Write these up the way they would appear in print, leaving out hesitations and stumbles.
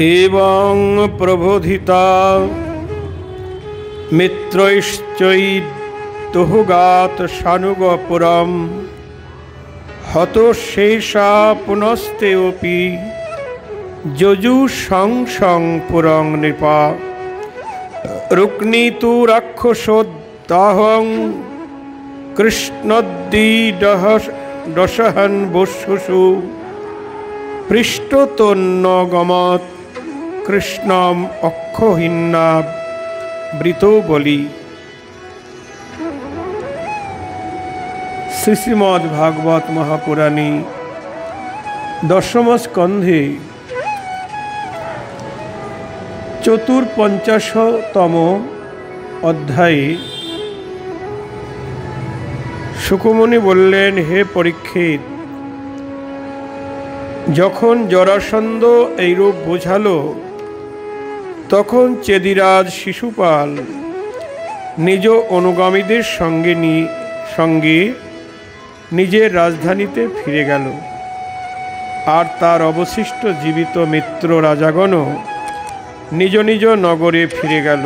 एवं प्रबोधिता मित्रैश्चैतुगात सानुगपुरं हतोशेषा पुनस्तेऽपि यजुःशंसं पुरं नृपा रुक्नीतु राक्षसोद्दाहं कृष्णोद्दीडशहन् वुषुषु पृष्ठतोन्नगमत् कृष्णम् अक्षोहिन्ना वृतो बलि। श्रीमद् भागवत महापुराणे दशम स्कंधे चतुर्पंचाशतम अध्याये शुकमुनि बोलेन, हे परीक्षित, যখন জরাসন্ধ এইরূপ বোঝালো তখন চেদিরাজ শিশুপাল নিজ অনুগামীদের সঙ্গে নিজের রাজধানীতে ফিরে গেল, আর তার অবশিষ্ট জীবিত মিত্র রাজাগণও নিজ নিজ নগরে ফিরে গেল।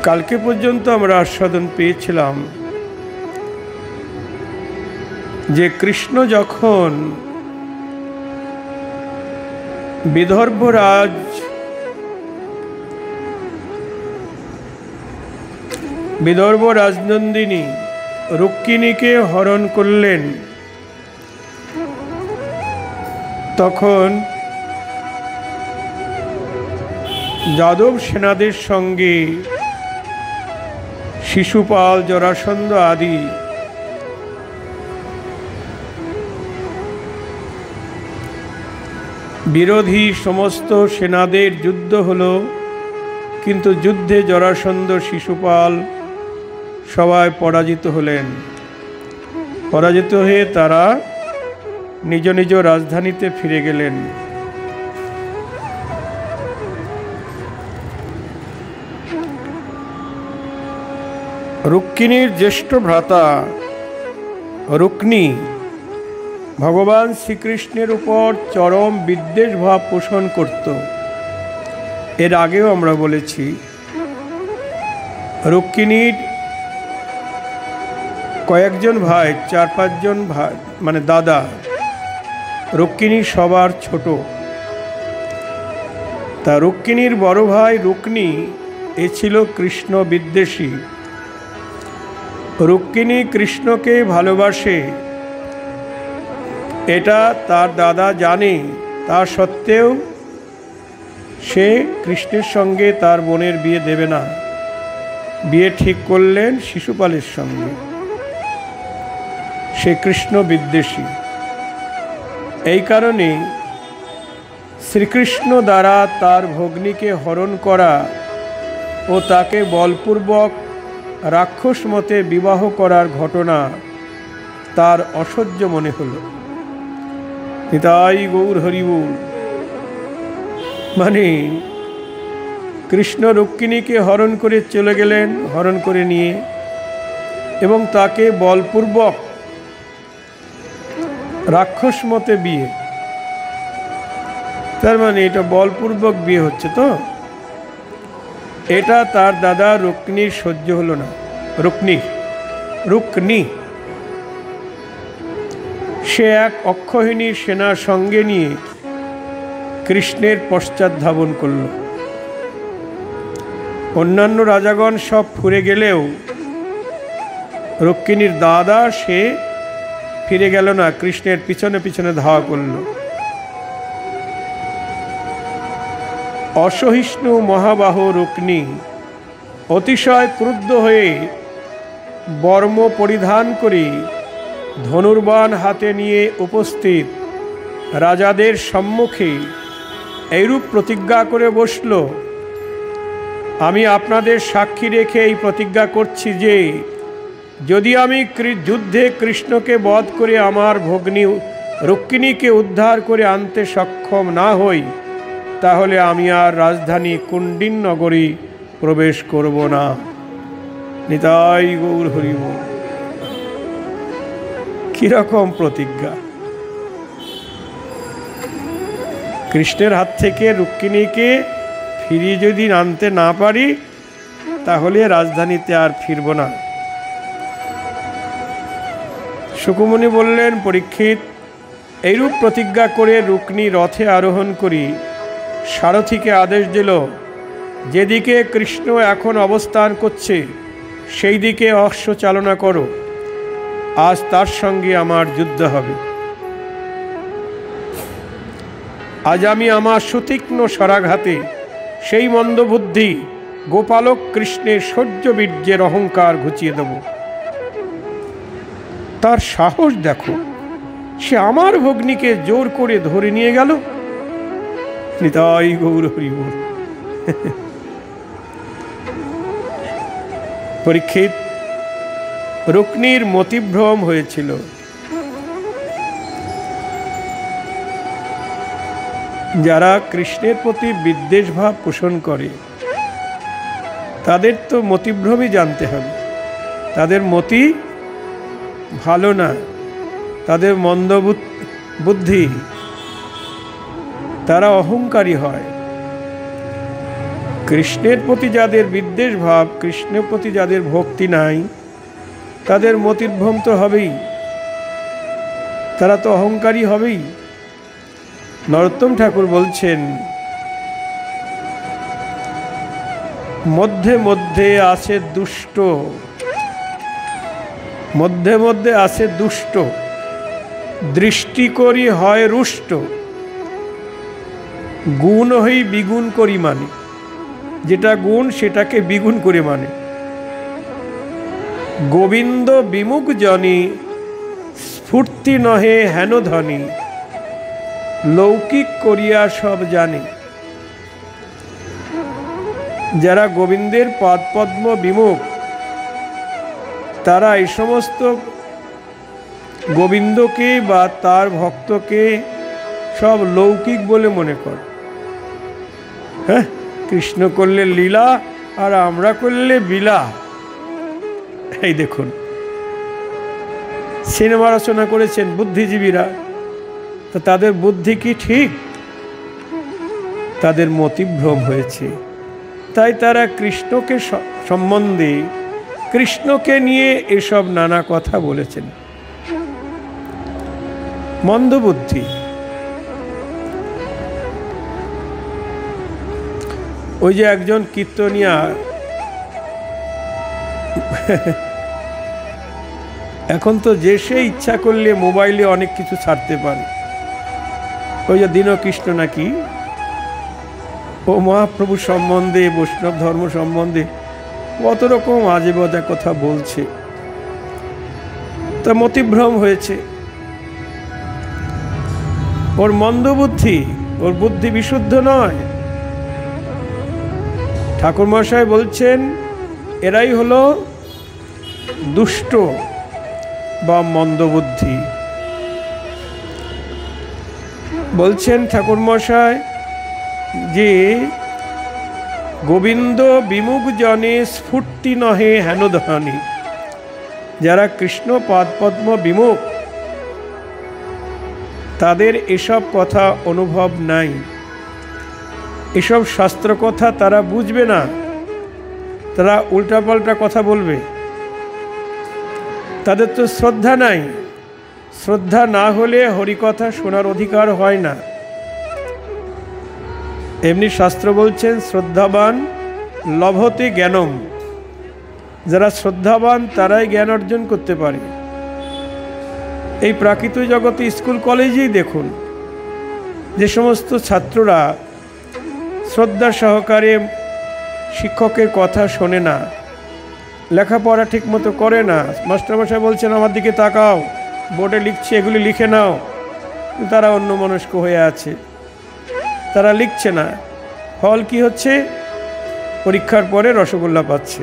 কালকে পর্যন্ত আমরা আস্বাদন পেয়েছিলাম যে কৃষ্ণ যখন বিদর্ভ রাজনন্দিনী রুক্মিণীকে হরণ করলেন, তখন যাদব সেনাদের সঙ্গে শিশুপাল, জরাসন্ধ আদি বিরোধী সমস্ত সেনাদের যুদ্ধ হলো, কিন্তু যুদ্ধে জরাসন্ধ, শিশুপাল সবাই পরাজিত হলেন। পরাজিত হয়ে তারা নিজ নিজ রাজধানীতে ফিরে গেলেন। রুক্মিণীর জ্যেষ্ঠ ভ্রাতা রুক্মিণী ভগবান শ্রীকৃষ্ণের উপর চরম বিদ্বেষ ভাব পোষণ করত। এর আগেও আমরা বলেছি, রুক্মিণীর কয়েকজন ভাই, 4-5 জন ভাই মানে দাদা। রুক্মিণী সবার ছোট। তা রুক্মিণীর বড় ভাই রুক্মিণী এ ছিল কৃষ্ণ বিদ্বেষী। রুক্মিণী কৃষ্ণকে ভালোবাসে, এটা তার দাদা জানে, তা সত্ত্বেও সে কৃষ্ণের সঙ্গে তার বোনের বিয়ে দেবে না। বিয়ে ঠিক করলেন শিশুপালের সঙ্গে। সে কৃষ্ণ বিদ্বেষী। এই কারণে শ্রীকৃষ্ণ দ্বারা তার ভগ্নীকে হরণ করা ও তাকে বলপূর্বক রাক্ষস মতে বিবাহ করার ঘটনা তার অসহ্য মনে হল। নিতাই গৌর হরিবুল। মানে কৃষ্ণ রুক্মিণীকে হরণ করে চলে গেলেন, হরণ করে নিয়ে, এবং তাকে বলপূর্বক রাক্ষস মতে বিয়ে। তার মানে এটা বলপূর্বক বিয়ে হচ্ছে। তো এটা তার দাদা রুক্মিণীর সহ্য হলো না। রুক্মিণী সে এক অক্ষৌহিণী সেনা সঙ্গে নিয়ে কৃষ্ণের পশ্চাৎ ধাবন করল। অন্যান্য রাজাগণ সব ফুরে গেলেও রুক্মিণীর দাদা সে ফিরে গেল না, কৃষ্ণের পিছনে পিছনে ধাওয়া করল। অসহিষ্ণু মহাবাহু রুক্মিণী অতিশয় ক্রুদ্ধ হয়ে বর্ম পরিধান করে ধনুর্বাণ হাতে নিয়ে উপস্থিত রাজাদের সম্মুখে এইরূপ প্রতিজ্ঞা করে বসল, আমি আপনাদের সাক্ষী রেখে এই প্রতিজ্ঞা করছি যে যদি আমি যুদ্ধে কৃষ্ণকে বধ করে আমার ভগ্নী রুক্মিণীকে উদ্ধার করে আনতে সক্ষম না হই, তাহলে আমি আর রাজধানী কুণ্ডিন নগরী প্রবেশ করব না। নিতাই গৌর হরিবল। কিরকম প্রতিজ্ঞা! কৃষ্ণের হাত থেকে রুক্মিণীকে ফিরিয়ে যদি আনতে না পারি তাহলে রাজধানীতে আর ফিরব না। শুকমুনি বললেন, পরীক্ষিত, এইরূপ প্রতিজ্ঞা করে রুক্মিণী রথে আরোহণ করি সারথীকে আদেশ দিল, যেদিকে কৃষ্ণ এখন অবস্থান করছে সেই দিকে অশ্ব চালনা করো, আজ তার সঙ্গে আমার যুদ্ধ হবে। আজ আমি আমার সুতীক্ষ্ণ স্বরাঘাতে সেই মন্দবুদ্ধি গোপালক কৃষ্ণের শৌর্যবীর্যের অহংকার ঘুচিয়ে দেব। তার সাহস দেখো, সে আমার ভগ্নীকে জোর করে ধরে নিয়ে গেল। নিতাই গৌর হরি বল। পরীক্ষিত, রুক্মিণীর মতিভ্রম হয়েছিল। যারা কৃষ্ণের প্রতি বিদ্বেষ ভাব পোষণ করে তাদের তো মতিভ্রমই জানতে হবে। তাদের মতি ভালো না, তাদের মন্দ বুদ্ধি, তারা অহংকারী হয়। কৃষ্ণের প্রতি যাদের বিদ্বেষ ভাব, কৃষ্ণের প্রতি যাদের ভক্তি নাই, তাদের মতিভ্রম তো হবেই, তারা তো অহংকারী হবেই। নরোত্তম ঠাকুর বলছেন, মধ্যে মধ্যে আছে দুষ্ট, মধ্যে মধ্যে আছে দুষ্ট, দৃষ্টি করি হয় রুষ্ট, গুণ হই বিগুণ করি মানে। যেটা গুণ সেটাকে বিগুণ করে মানে। গোবিন্দ বিমুখ জনি, স্ফূর্তি নহে হেন ধনী, লৌকিক করিয়া সব জানে। যারা গোবিন্দের পদপদ্ম বিমুখ, তারা এই সমস্ত গোবিন্দকে বা তার ভক্তকে সব লৌকিক বলে মনে করে। হ্যাঁ, কৃষ্ণ করলে লীলা আর আমরা করলে বিলা। এই দেখুন, সিনেমা রচনা করেছেন বুদ্ধিজীবীরা, তো তাদের বুদ্ধি কি ঠিক? তাদের মতিভ্রম হয়েছে। তাই তারা কৃষ্ণকে সম্বন্ধে, কৃষ্ণকে নিয়ে এসব নানা কথা বলেছেন। মন্দবুদ্ধি। ওই যে একজন কীর্তনিয়া, এখন তো যে সে ইচ্ছা করলে মোবাইলে অনেক কিছু ছাড়তে পারে। ওই যে দীনকৃষ্ণ নাকি, ও মহাপ্রভু সম্বন্ধে, বৈষ্ণব ধর্ম সম্বন্ধে কত রকম আজে বাজে কথা বলছে। তা মতিভ্রম হয়েছে। ওর মন্দবুদ্ধি, ওর বুদ্ধি বিশুদ্ধ নয়। ঠাকুর মশাই বলছেন, এরাই হলো দুষ্ট বা মন্দবুদ্ধি। বলছেন ঠাকুর মশাই যে গোবিন্দ বিমুখ জনে স্ফূর্তি নহে হেন ধনী। যারা কৃষ্ণ পদপদ্ম বিমুখ, তাদের এসব কথা অনুভব নাই, এসব শাস্ত্র কথা তারা বুঝবে না, তারা উল্টাপাল্টা কথা বলবে। তাদের তো শ্রদ্ধা নাই। শ্রদ্ধা না হলে হরিকথা শোনার অধিকার হয় না। এমনি শাস্ত্র বলছেন, শ্রদ্ধাবান লভতে জ্ঞানম। যারা শ্রদ্ধাবান তারাই জ্ঞান অর্জন করতে পারে। এই প্রাকৃত জগতে স্কুল কলেজেই দেখুন, যে সমস্ত ছাত্ররা শ্রদ্ধা সহকারে শিক্ষকের কথা শোনে না, লেখাপড়া ঠিক মতো করে না, মাস্টারমশাই বলছেন আমার দিকে তাকাও, বোর্ডে লিখছে এগুলি লিখে নাও, তারা অন্যমনস্ক হয়ে আছে, তারা লিখছে না। ফল কি হচ্ছে? পরীক্ষার পরে রসগোল্লা পাচ্ছে।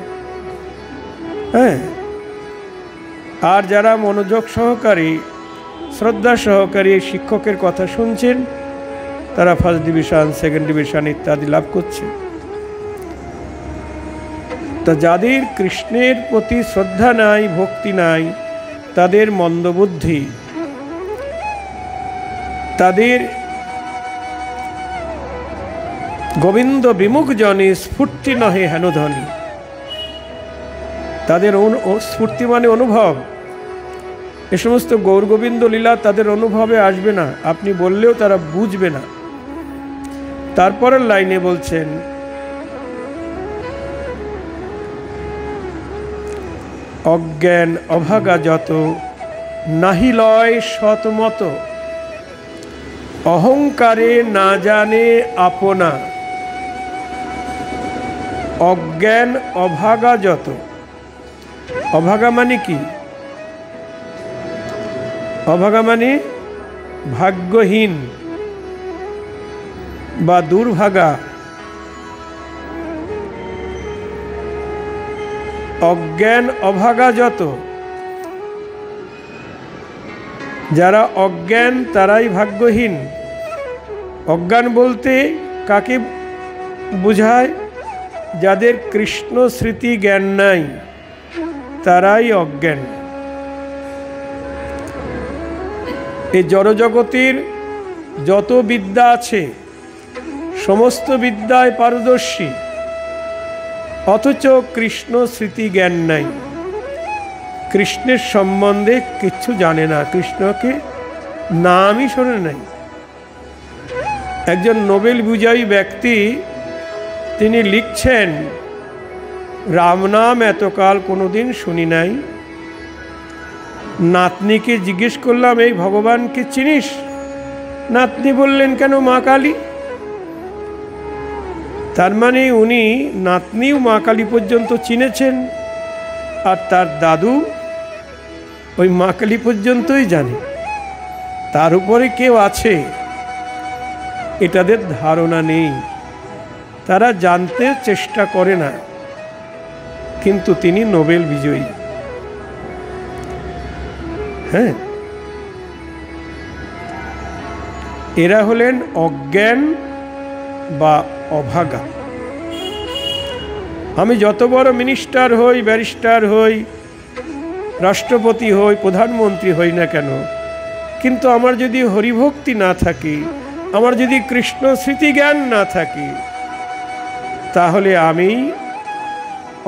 হ্যাঁ, আর যারা মনোযোগ সহকারে, শ্রদ্ধা সহকারে শিক্ষকের কথা শুনছেন, তারা ফার্স্ট ডিভিশন, সেকেন্ড ডিভিশন ইত্যাদি লাভ করছে। তা যাদের কৃষ্ণের প্রতি শ্রদ্ধা নাই, ভক্তি নাই, তাদের মন্দবুদ্ধি, তাদের গোবিন্দ বিমুখ জনে স্ফূর্তি নহে হেনধ্বনি। তাদের স্ফূর্তি মানে অনুভব। এ সমস্ত গৌরগোবিন্দ লীলা তাদের অনুভবে আসবে না, আপনি বললেও তারা বুঝবে না। তারপরের লাইনে বলছেন, অজ্ঞান অভাগা যত নাহি লয় সতমত, অহংকারে না জানে আপনা। অজ্ঞান অভাগা যত, অভাগা মানে কি? অভাগা মানে ভাগ্যহীন বা দুর্ভাগা। অজ্ঞান অভাগা যত, যারা অজ্ঞান তারাই ভাগ্যহীন। অজ্ঞান বলতে কাকে বোঝায়? যাদের কৃষ্ণ স্মৃতি জ্ঞান নাই তারাই অজ্ঞান। এই জড়জগতের যত বিদ্যা আছে সমস্ত বিদ্যায় পারদর্শী, অথচ কৃষ্ণ স্মৃতি জ্ঞান নাই, কৃষ্ণের সম্বন্ধে কিচ্ছু জানে না, কৃষ্ণকে নামই শোনে নাই। একজন নোবেল বিজয়ী ব্যক্তি তিনি লিখছেন, রাম নাম এতকাল কোনোদিন শুনি নাই। নাতনিকে জিজ্ঞেস করলাম, এই ভগবানকে চিনিস? নাতনি বললেন, কেন, মা কালী। তার মানে উনি নাতনিও মা কালী পর্যন্ত চিনেছেন, আর তার দাদু ওই মা কালী পর্যন্তই জানে। তার উপরে কেউ আছে এটাদের ধারণা নেই, তারা জানতে চেষ্টা করে না, কিন্তু তিনি নোবেল বিজয়ী। হ্যাঁ, এরা হলেন অজ্ঞান বা অভাগা। আমি যত বড় মিনিস্টার হই, ব্যারিস্টার হই, রাষ্ট্রপতি হই, প্রধানমন্ত্রী হই না কেন, কিন্তু আমার যদি হরিভক্তি না থাকে, আমার যদি কৃষ্ণ স্মৃতি জ্ঞান না থাকে, তাহলে আমি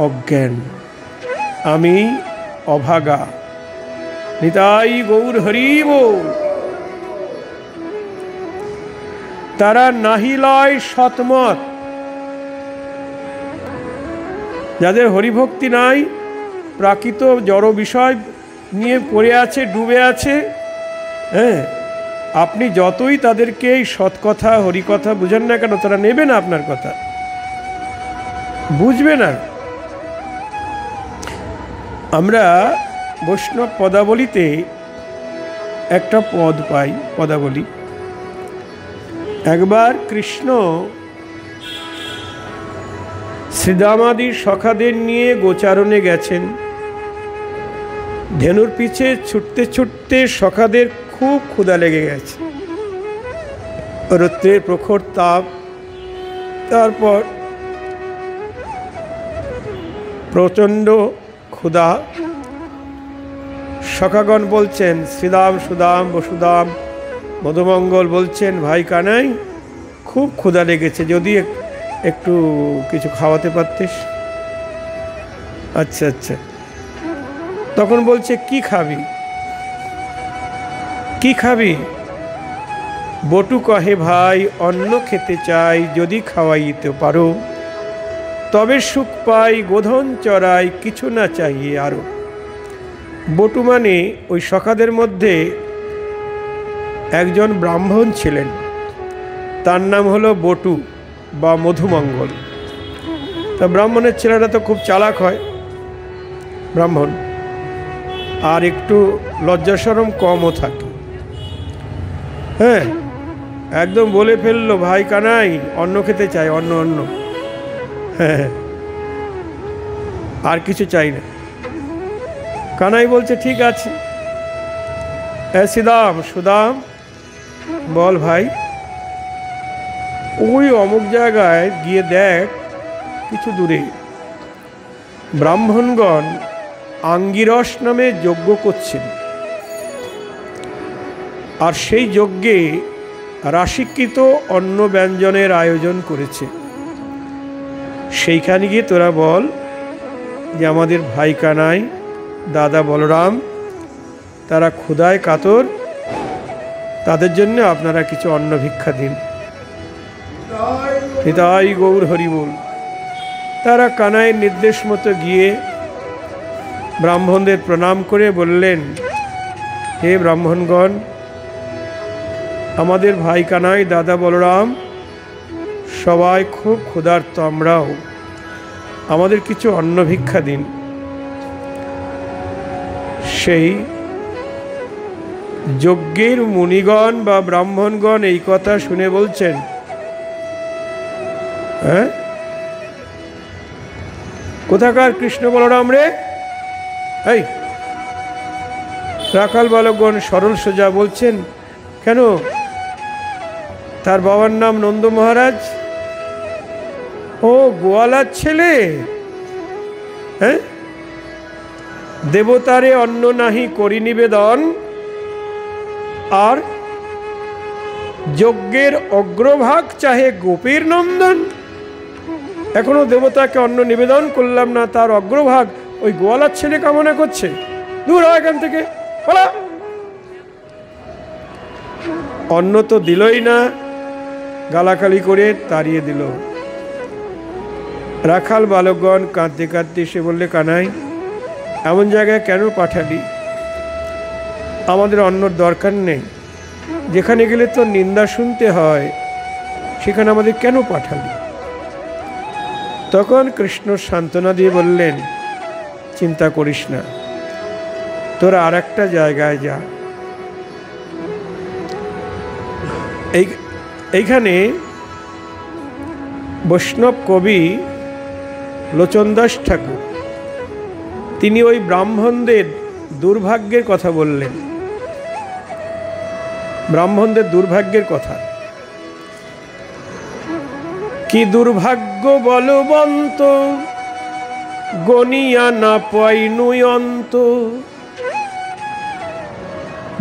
অজ্ঞান, আমি অভাগা। নিতাই গৌর হরি বল। তারা নাহি লয় সতমত, যাদের হরিভক্তি নাই, প্রাকৃত জড় বিষয় নিয়ে পড়ে আছে, ডুবে আছে। হ্যাঁ, আপনি যতই তাদেরকে এই সৎকথা হরিকথা বুঝেন না কেন, তারা নেবে না আপনার কথা, বুঝবে না। আমরা বৈষ্ণব পদাবলিতে একটা পদ পাই, পদাবলী। একবার কৃষ্ণ শ্রীদামাদির সখাদের নিয়ে গোচারণে গেছেন। ধেনুর পিছে ছুটতে ছুটতে সখাদের খুব ক্ষুধা লেগে গেছে। রৌদ্রের প্রখর তাপ, তারপর প্রচণ্ড ক্ষুধা। সখাগণ বলছেন, শ্রীদাম, সুদাম, বসুদাম, মধুমঙ্গল বলছেন, ভাই কানাই, খুব ক্ষুধা লেগেছে, যদি একটু কিছু খাওয়াতে পারতিস। আচ্ছা আচ্ছা। তখন বলছে, কি খাবি, কি খাবি? বটু কহে, ভাই অন্ন খেতে চাই, যদি খাওয়াইতে পারো, তবে সুখ পাই, গোধন চড়াই, কিছু না চাইয়ে আরো। বটু মানে ওই সখাদের মধ্যে একজন ব্রাহ্মণ ছিলেন, তার নাম হলো বটু বা মধুমঙ্গল। তা ব্রাহ্মণের ছেলেরা তো খুব চালাক হয়, ব্রাহ্মণ, আর একটু লজ্জাশরম কমও থাকে। হ্যাঁ, একদম বলে ফেললো, ভাই কানাই অন্ন খেতে চাই, অন্ন অন্ন, হ্যাঁ, আর কিছু চাই না। কানাই বলছে, ঠিক আছে। শ্রীদাম, সুদাম, বল ভাই, ওই অমুক জায়গায় গিয়ে দেখ, কিছু দূরে ব্রাহ্মণগণ আঙ্গিরস নামে যজ্ঞ করছেন, আর সেই যজ্ঞে রাশিকৃত অন্ন ব্যঞ্জনের আয়োজন করেছে। সেইখানে গিয়ে তোরা বল যে আমাদের ভাই কানাই, দাদা বলরাম, তারা ক্ষুধায় কাতর, তাদের জন্য আপনারা কিছু অন্ন ভিক্ষা দিন। হৃদয় গৌর হরি বল। তারা কানাইয়ের নির্দেশ মতো গিয়ে ব্রাহ্মণদের প্রণাম করে বললেন, হে ব্রাহ্মণগণ, আমাদের ভাই কানাই, দাদা বলরাম সবাই খুব ক্ষুধার্ত, আমরাও, আমাদের কিছু অন্ন ভিক্ষা দিন। সেই যজ্ঞের মুনিগণ বা ব্রাহ্মণগণ এই কথা শুনে বলছেন, হ্যাঁ, কোথাকার কৃষ্ণ বলরাম রে? এই রাখাল বালকগণ সরল সোজা বলছেন, কেন? তার বাবার নাম নন্দ মহারাজ। ও গোয়ালার ছেলে, হ্যাঁ? দেবতারে অন্ন নাহি করি নিবেদন, আর যজ্ঞের অগ্রভাগ চাহে গোপীর নন্দন। এখনো দেবতাকে অন্ন নিবেদন করলাম না, তার অগ্রভাগ ওই গোয়ালার ছেলে কামনা করছে। দূর হয় এখান থেকে, বলা। অন্ন তো দিলই না, গালাগালি করে তাড়িয়ে দিল। রাখাল বালকগণ কাঁদতে কাঁদতে এসে বললে, কানাই, এমন জায়গায় কেন পাঠালি? আমাদের অন্নর দরকার নেই, যেখানে গেলে তো নিন্দা শুনতে হয়, সেখানে আমাদের কেন পাঠালি? তখন কৃষ্ণ সান্ত্বনা দিয়ে বললেন, চিন্তা করিস না, তোরা আর একটা জায়গায় যা। এইখানে বৈষ্ণব কবি লোচনদাস ঠাকুর তিনি ওই ব্রাহ্মণদের দুর্ভাগ্যের কথা বললেন, ব্রাহ্মণদের দুর্ভাগ্যের কথা। কি দুর্ভাগ্য বলবন্ত, গনিয়া না পাইনুই অন্ত,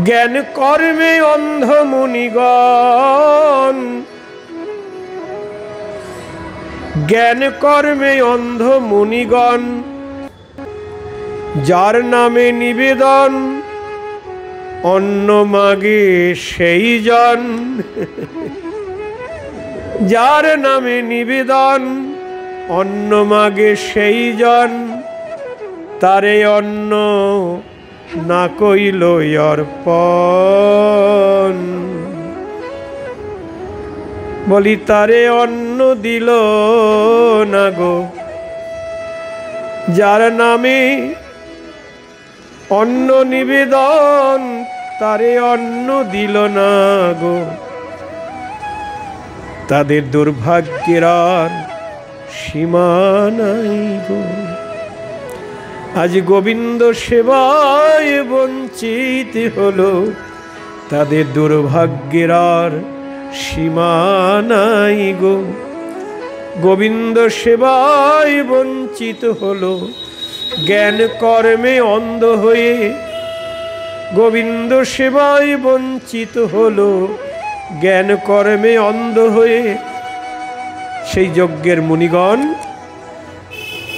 জ্ঞান কর্মে অন্ধ মুনিগণ, জ্ঞান কর্মে অন্ধ মুনিগণ, যার নামে নিবেদন অন্ন মাগে সেই জন। যার নামে নিবেদন অন্ন মাগে সেই জন, তারে অন্ন না কইল অর্পণ। বলি তারে অন্ন দিল না গো, যার নামে অন্ন নিবেদন তারে অন্ন দিল না গো। তাদের দুর্ভাগ্যের আর সীমা নাই গো। আজ গোবিন্দ সেবায় বঞ্চিত হলো, তাদের দুর্ভাগ্যের আর সীমা নাই গো। গোবিন্দ সেবায় বঞ্চিত হলো, জ্ঞান কর্মে অন্ধ হয়ে। গোবিন্দ সেবায় বঞ্চিত হলো, জ্ঞান কর্মে অন্ধ হয়ে। সেই যজ্ঞের মুনিগণ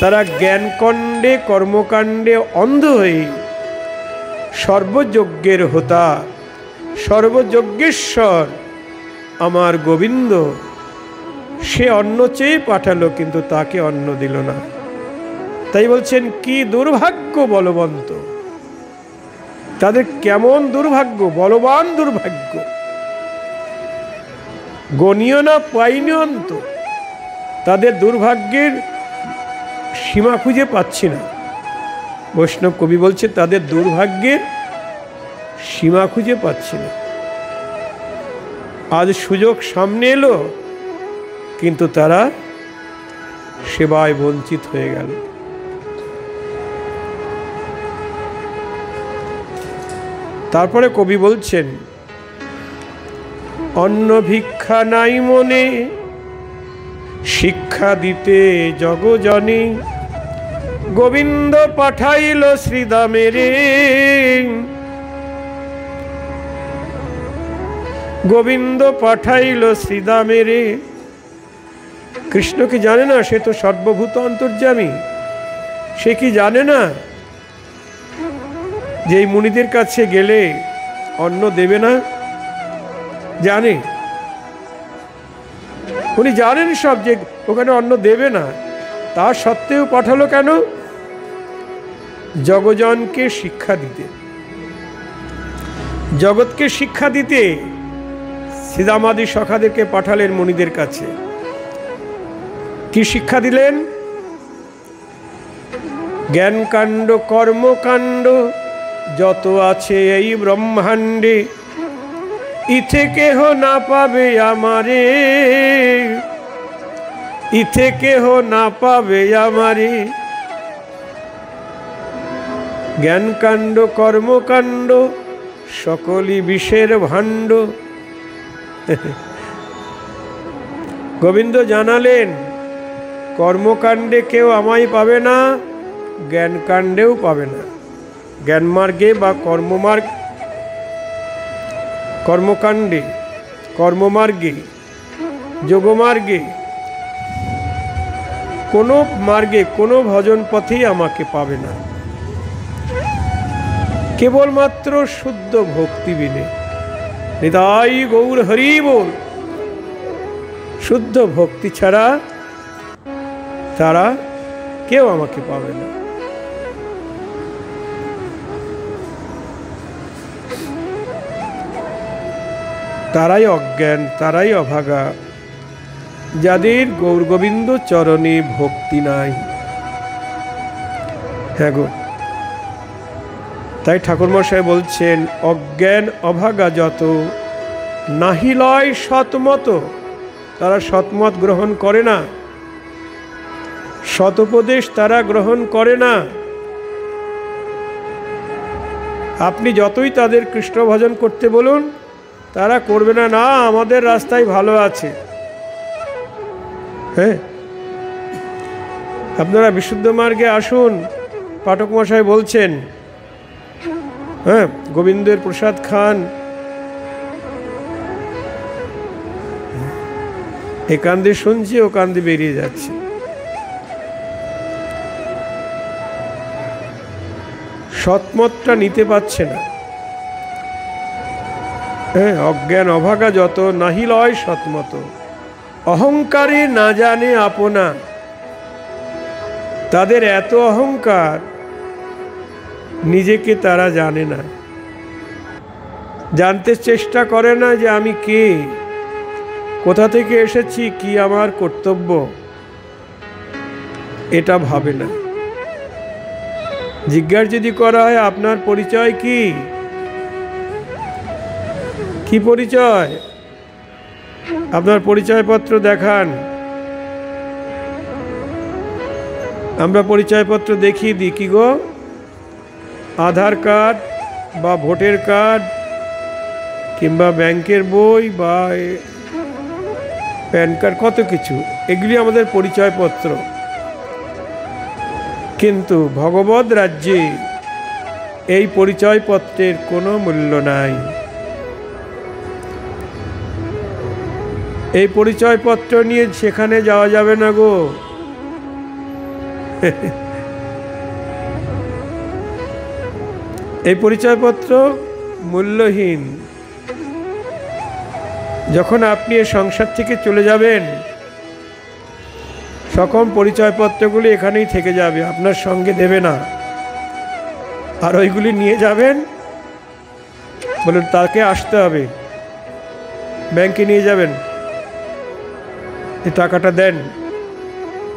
তারা জ্ঞানকণ্ডে কর্মকাণ্ডে অন্ধ হয়ে সর্বযজ্ঞের হোতা, সর্বযজ্ঞেশ্বর আমার গোবিন্দ, সে অন্ন চেয়ে পাঠালো, কিন্তু তাকে অন্ন দিল না। তাই বলছেন, কি দুর্ভাগ্য বলবন্ত। তাদের কেমন দুর্ভাগ্য, বলবান দুর্ভাগ্য। গণীয় না পাইনি অন্ত। তাদের দুর্ভাগ্যের সীমা খুঁজে পাচ্ছি না। বৈষ্ণব কবি বলছে, তাদের দুর্ভাগ্যের সীমা খুঁজে পাচ্ছি না। আজ সুযোগ সামনে এলো, কিন্তু তারা সেবায় বঞ্চিত হয়ে গেল। তারপরে কবি বলছেন, অন্ন ভিক্ষা নাই মনে, শিক্ষা দিতে জগজনে। গোবিন্দ পাঠাইল শ্রীদামে রে, গোবিন্দ পাঠাইল শ্রীদামেরে। কৃষ্ণ কি জানে না সে তো সর্বভূত অন্তর্যামী? সে কি জানে না যে এই মুনিদের কাছে গেলে অন্ন দেবে না? জানে, উনি জানেন সব যে ওখানে অন্ন দেবে না, তা সত্ত্বেও পাঠালো কেন? জগজনকে শিক্ষা দিতে, জগৎকে শিক্ষা দিতে শ্রীদামাদি সখাদেরকে পাঠালেন মুনিদের কাছে। কি শিক্ষা দিলেন? জ্ঞানকাণ্ড কর্মকাণ্ড যত আছে এই ব্রহ্মাণ্ডে, ইথে কেহ না পাবে আমারে, ইথে কেহ না পাবে আমারে। জ্ঞানকাণ্ড কর্মকাণ্ড সকলই বিষের ভাণ্ড। গোবিন্দ জানালেন কর্মকাণ্ডে কেউ আমায় পাবে না, জ্ঞানকাণ্ডেও পাবে না। জ্ঞানমার্গে বা কর্মকাণ্ডে, কর্মমার্গে, যোগমার্গে, কোনো মার্গে, কোনো ভজন পথেই আমাকে পাবে না। কেবলমাত্র শুদ্ধ ভক্তি বিনে। নিতাই গৌর হরি বল। শুদ্ধ ভক্তি ছাড়া তারা কেউ আমাকে পাবে না। তারাই অজ্ঞান, তারাই অভাগা, যাদের গৌর গোবিন্দ চরণে ভক্তি নাই। হ্যাঁ গো, তাই ঠাকুরমশাই বলছেন অজ্ঞান অভাগা যত, নাহি লয় সৎমত। তারা সৎমত গ্রহণ করে না, সৎপদেশ তারা গ্রহণ করে না। আপনি যতই তাদের কৃষ্ণ ভজন করতে বলুন, তারা করবে না। না, আমাদের রাস্তায় ভালো আছে। হ্যাঁ, আপনারা বিশুদ্ধ মার্গে আসুন, পাঠক মশাই বলছেন। হ্যাঁ, গোবিন্দের প্রসাদ খান, এ কান্দে শুনছি, ও কান্দে বেরিয়ে যাচ্ছে। সৎমতটা নিতে পারছে না। হ্যাঁ, অজ্ঞান অভাগা যত, নাহি লয় সৎমত। অহংকারে না জানে আপনা। তাদের এত অহংকার, নিজেকে তারা জানে না, জানতে চেষ্টা করে না যে আমি কে, কোথা থেকে এসেছি, কি আমার কর্তব্য, এটা ভাবে না। জিজ্ঞাসা যদি করা হয় আপনার পরিচয় কি, কি পরিচয়, আপনার পরিচয়পত্র দেখান। আমরা পরিচয়পত্র দেখিয়ে দিই। কি গো, আধার কার্ড বা ভোটার কার্ড কিংবা ব্যাংকের বই বা প্যান কার্ড, কত কিছু, এগুলি আমাদের পরিচয়পত্র। কিন্তু ভগবদ রাজ্যে এই পরিচয়পত্রের কোনো মূল্য নাই। এই পরিচয়পত্র নিয়ে সেখানে যাওয়া যাবে না গো। এই পরিচয়পত্র মূল্যহীন। যখন আপনি এই সংসার থেকে চলে যাবেন, সকল পরিচয়পত্রগুলি এখানেই থেকে যাবে, আপনার সঙ্গে দেবে না। আর ওইগুলি নিয়ে যাবেন, বলুন তাকে আসতে হবে, ব্যাংকে নিয়ে যাবেন, এই টাকাটা দেন।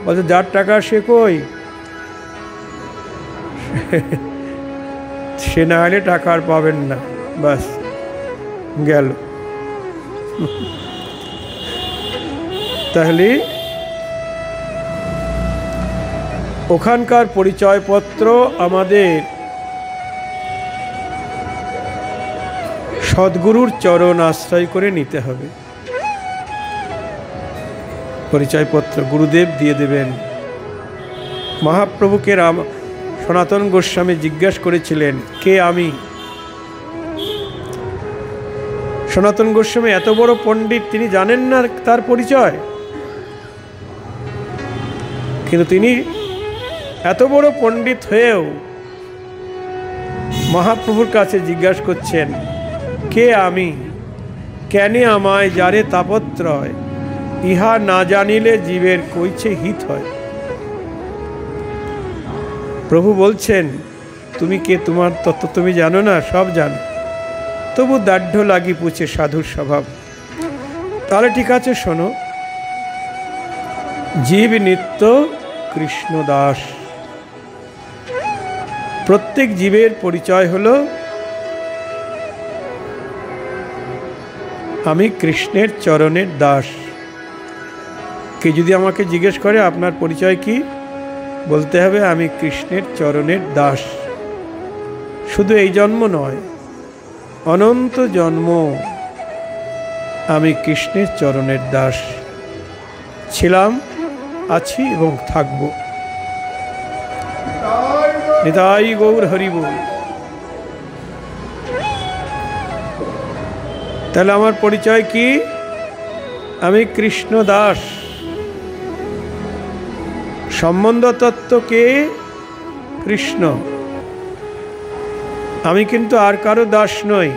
বলছে যার টাকা সে কই, সে না হলে টাকা আর পাবেন না, বাস গেল। তাহলে ওখানকার পরিচয়পত্র আমাদের সদ্গুরুর চরণ আশ্রয় করে নিতে হবে। পরিচয়পত্র গুরুদেব দিয়ে দেবেন। মহাপ্রভুকে সনাতন গোস্বামী জিজ্ঞাসা করেছিলেন, কে আমি? সনাতন গোস্বামী এত বড় পণ্ডিত, তিনি জানেন না তার পরিচয়? কিন্তু তিনি এত বড় পণ্ডিত হয়েও মহাপ্রভুর কাছে জিজ্ঞাসা করছেন, কে আমি, কেনে আমায় যারে তাপত্রয়, ইহা না জানিলে জীবের কইছে হিত হয়। প্রভু বলছেন, তুমি কে, তোমার তত্ত্ব তুমি জানো না? সব জানো, তবু দাঢ়্য লাগি পুছে সাধুর স্বভাব। তাহলে ঠিক আছে, শোনো। জীব নিত্য কৃষ্ণ দাস। প্রত্যেক জীবের পরিচয় হলো আমি কৃষ্ণের চরণের দাস। কে যদি আমাকে জিজ্ঞেস করে আপনার পরিচয় কি, বলতে হবে আমি কৃষ্ণের চরণের দাস। শুধু এই জন্ম নয়, অনন্ত জন্ম আমি কৃষ্ণের চরণের দাস ছিলাম, আছি এবং থাকব। নিতাই গৌর হরি বল। তাহলে আমার পরিচয় কি? আমি কৃষ্ণ দাস। সম্বন্ধ তত্ত্বকে কৃষ্ণ। আমি কিন্তু আর কারো দাস নই,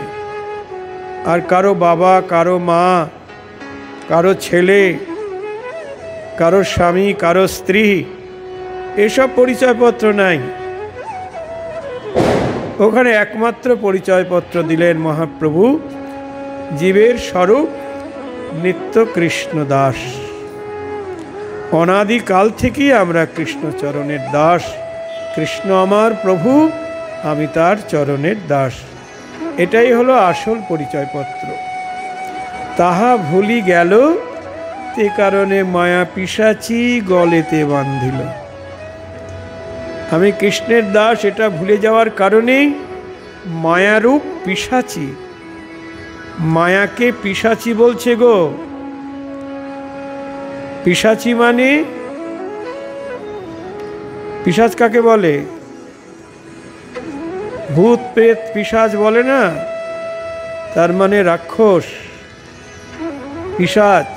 আর কারো বাবা, কারো মা, কারো ছেলে, কারো স্বামী, কারো স্ত্রী, এসব পরিচয়পত্র নাই। ওখানে একমাত্র পরিচয়পত্র দিলেন মহাপ্রভু, জীবের স্বরূপ নিত্য কৃষ্ণ দাস। অনাদিকাল থেকেই আমরা কৃষ্ণচরণের দাস। কৃষ্ণ আমার প্রভু, আমি তার চরণের দাস। এটাই হলো আসল পরিচয়পত্র। তাহা ভুলি গেল, তে কারণে মায়া পিশাচি গলেতে বান্ধিল। আমি কৃষ্ণের দাস, এটা ভুলে যাওয়ার কারণেই মায়ারূপ পিশাচি, মায়াকে পিশাচি বলছে গো। পিশাচি মানে, পিশাচ কাকে বলে? ভূত প্রেত পিশাচ বলে না, তার মানে রাক্ষস, পিশাচ।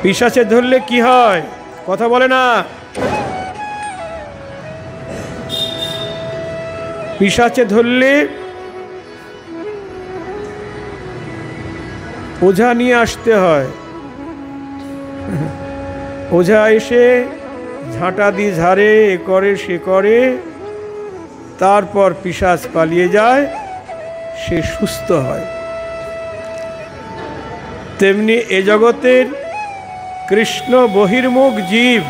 পিশাচে ধরলে কি হয়? কথা বলে না। পিশাচে ধরলে ওঝা নিয়ে আসতে হয়। ওঝা এসে ঝাঁটা দিয়ে ঝাড়ে, এ করে সে করে, তারপর পিশাচ পালিয়ে যায়, সে সুস্থ হয়। তেমনি এ জগতের কৃষ্ণ বহির্মুখ জীব,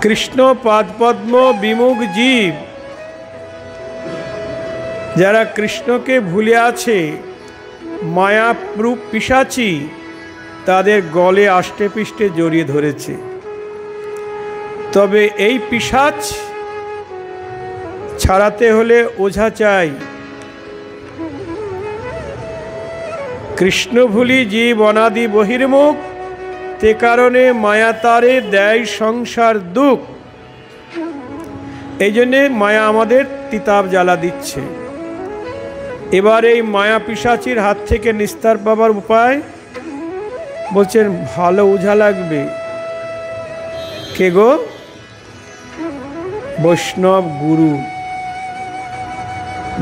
কৃষ্ণ পাদপদ্ম বিমুখ জীব, যারা কৃষ্ণকে ভুলে আছে, মায়ারূপ পিশাচি তাদের গলে আষ্টে পৃষ্ঠে জড়িয়ে ধরেছে। তবে এই পিশাচ ছাড়াতে হলে ওঝা চাই। কৃষ্ণ ভুলি জীব অনাদি বহির্মুখ, তে কারণে মায়া তারে দেয় সংসার দুঃখ। এই জন্যে মায়া আমাদের তিতাব জ্বালা দিচ্ছে। এবার এই মায়া পিশাচির হাত থেকে নিস্তার পাবার উপায় বলছেন, ভালো ওঝা লাগবে। কে গো? বৈষ্ণব গুরু,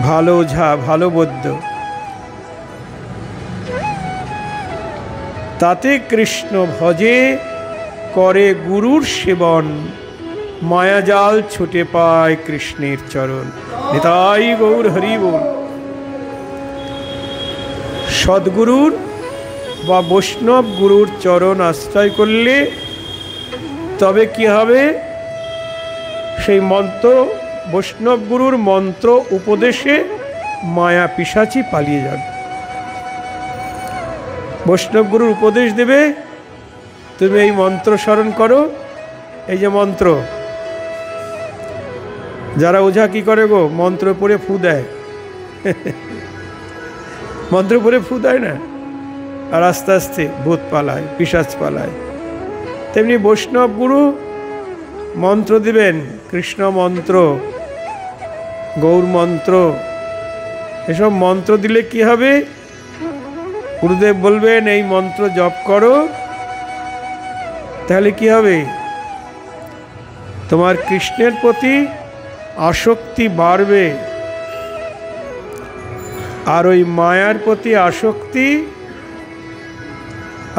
ভালো ওঝা, ভালো বৈদ্য। তাতে কৃষ্ণ ভজে, করে গুরুর সেবন, মায়াজাল ছুটে পায় কৃষ্ণের চরণ। নিতাই গৌর হরি বল। সদ্গুরুর বা বৈষ্ণব গুরুর চরণ আশ্রয় করলে তবে কি হবে? সেই মন্ত্র, বৈষ্ণব গুরুর মন্ত্র উপদেশে মায়া পিশাচি পালিয়ে যাবে। বৈষ্ণব গুরুর উপদেশ দেবে, তুমি এই মন্ত্র স্মরণ করো। এই যে মন্ত্র, যারা ওঝা কি করে গো, মন্ত্র পড়ে ফু দেয়। মন্ত্র পড়ে ফু দেয় না, আর আস্তে আস্তে ভূত পালায়, পিশাচ পালায়। তেমনি বৈষ্ণব গুরু মন্ত্র দিবেন, কৃষ্ণ মন্ত্র, গৌর মন্ত্র, এসব মন্ত্র দিলে কি হবে? গুরুদেব বলবেন এই মন্ত্র জপ করো, তাহলে কি হবে? তোমার কৃষ্ণের প্রতি আসক্তি বাড়বে, আর ওই মায়ার প্রতি আসক্তি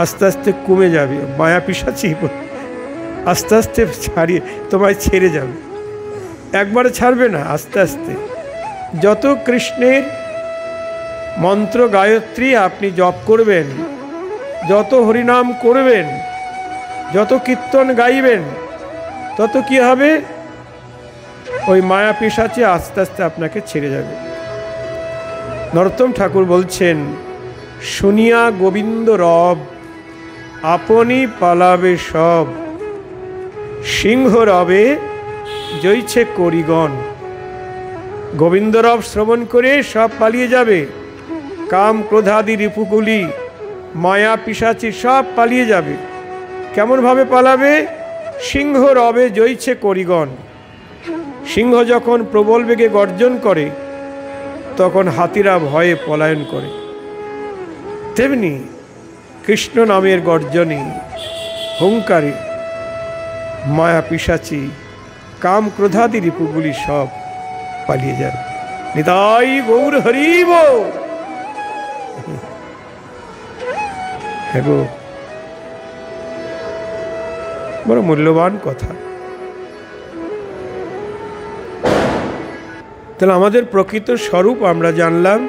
আস্তে আস্তে কমে যাবে। মায়া পিশাচি আস্তে আস্তে তোমায় ছেড়ে যাবে, একবারে ছাড়বে না, আস্তে আস্তে। যত কৃষ্ণের মন্ত্র গায়ত্রী আপনি জপ করবেন, যত হরিনাম করবেন, যত কীর্তন গাইবেন, তত কি হবে? ওই মায়া পিশাচি আস্তে আস্তে আপনাকে ছেড়ে যাবে। নরোত্তম ঠাকুর বলছেন, শুনিয়া গোবিন্দ রব আপনি পালাবে সব, সিংহ রবে জয়ছে করিগণ। গোবিন্দ রব শ্রবণ করে সব পালিয়ে যাবে, কাম ক্রোধাদি রিপুগুলি মায়া পিশাচি সব পালিয়ে যাবে। কেমনভাবে পালাবে? সিংহ রবে জয়ছে করিগণ। সিংহ যখন প্রবল বেগে গর্জন করে, তখন হাতিরা ভয়ে পলায়ন করে। তেমনি কৃষ্ণ নামের গর্জনে, হুঙ্কারে মায়া পিশাচি কাম ক্রোধাদি রিপুগুলি সব পালিয়ে যায়। নিতাই গৌর হরি বল। হ্যাঁ গো, বড় মূল্যবান কথা। তাহলে আমাদের প্রকৃত স্বরূপ আমরা জানলাম।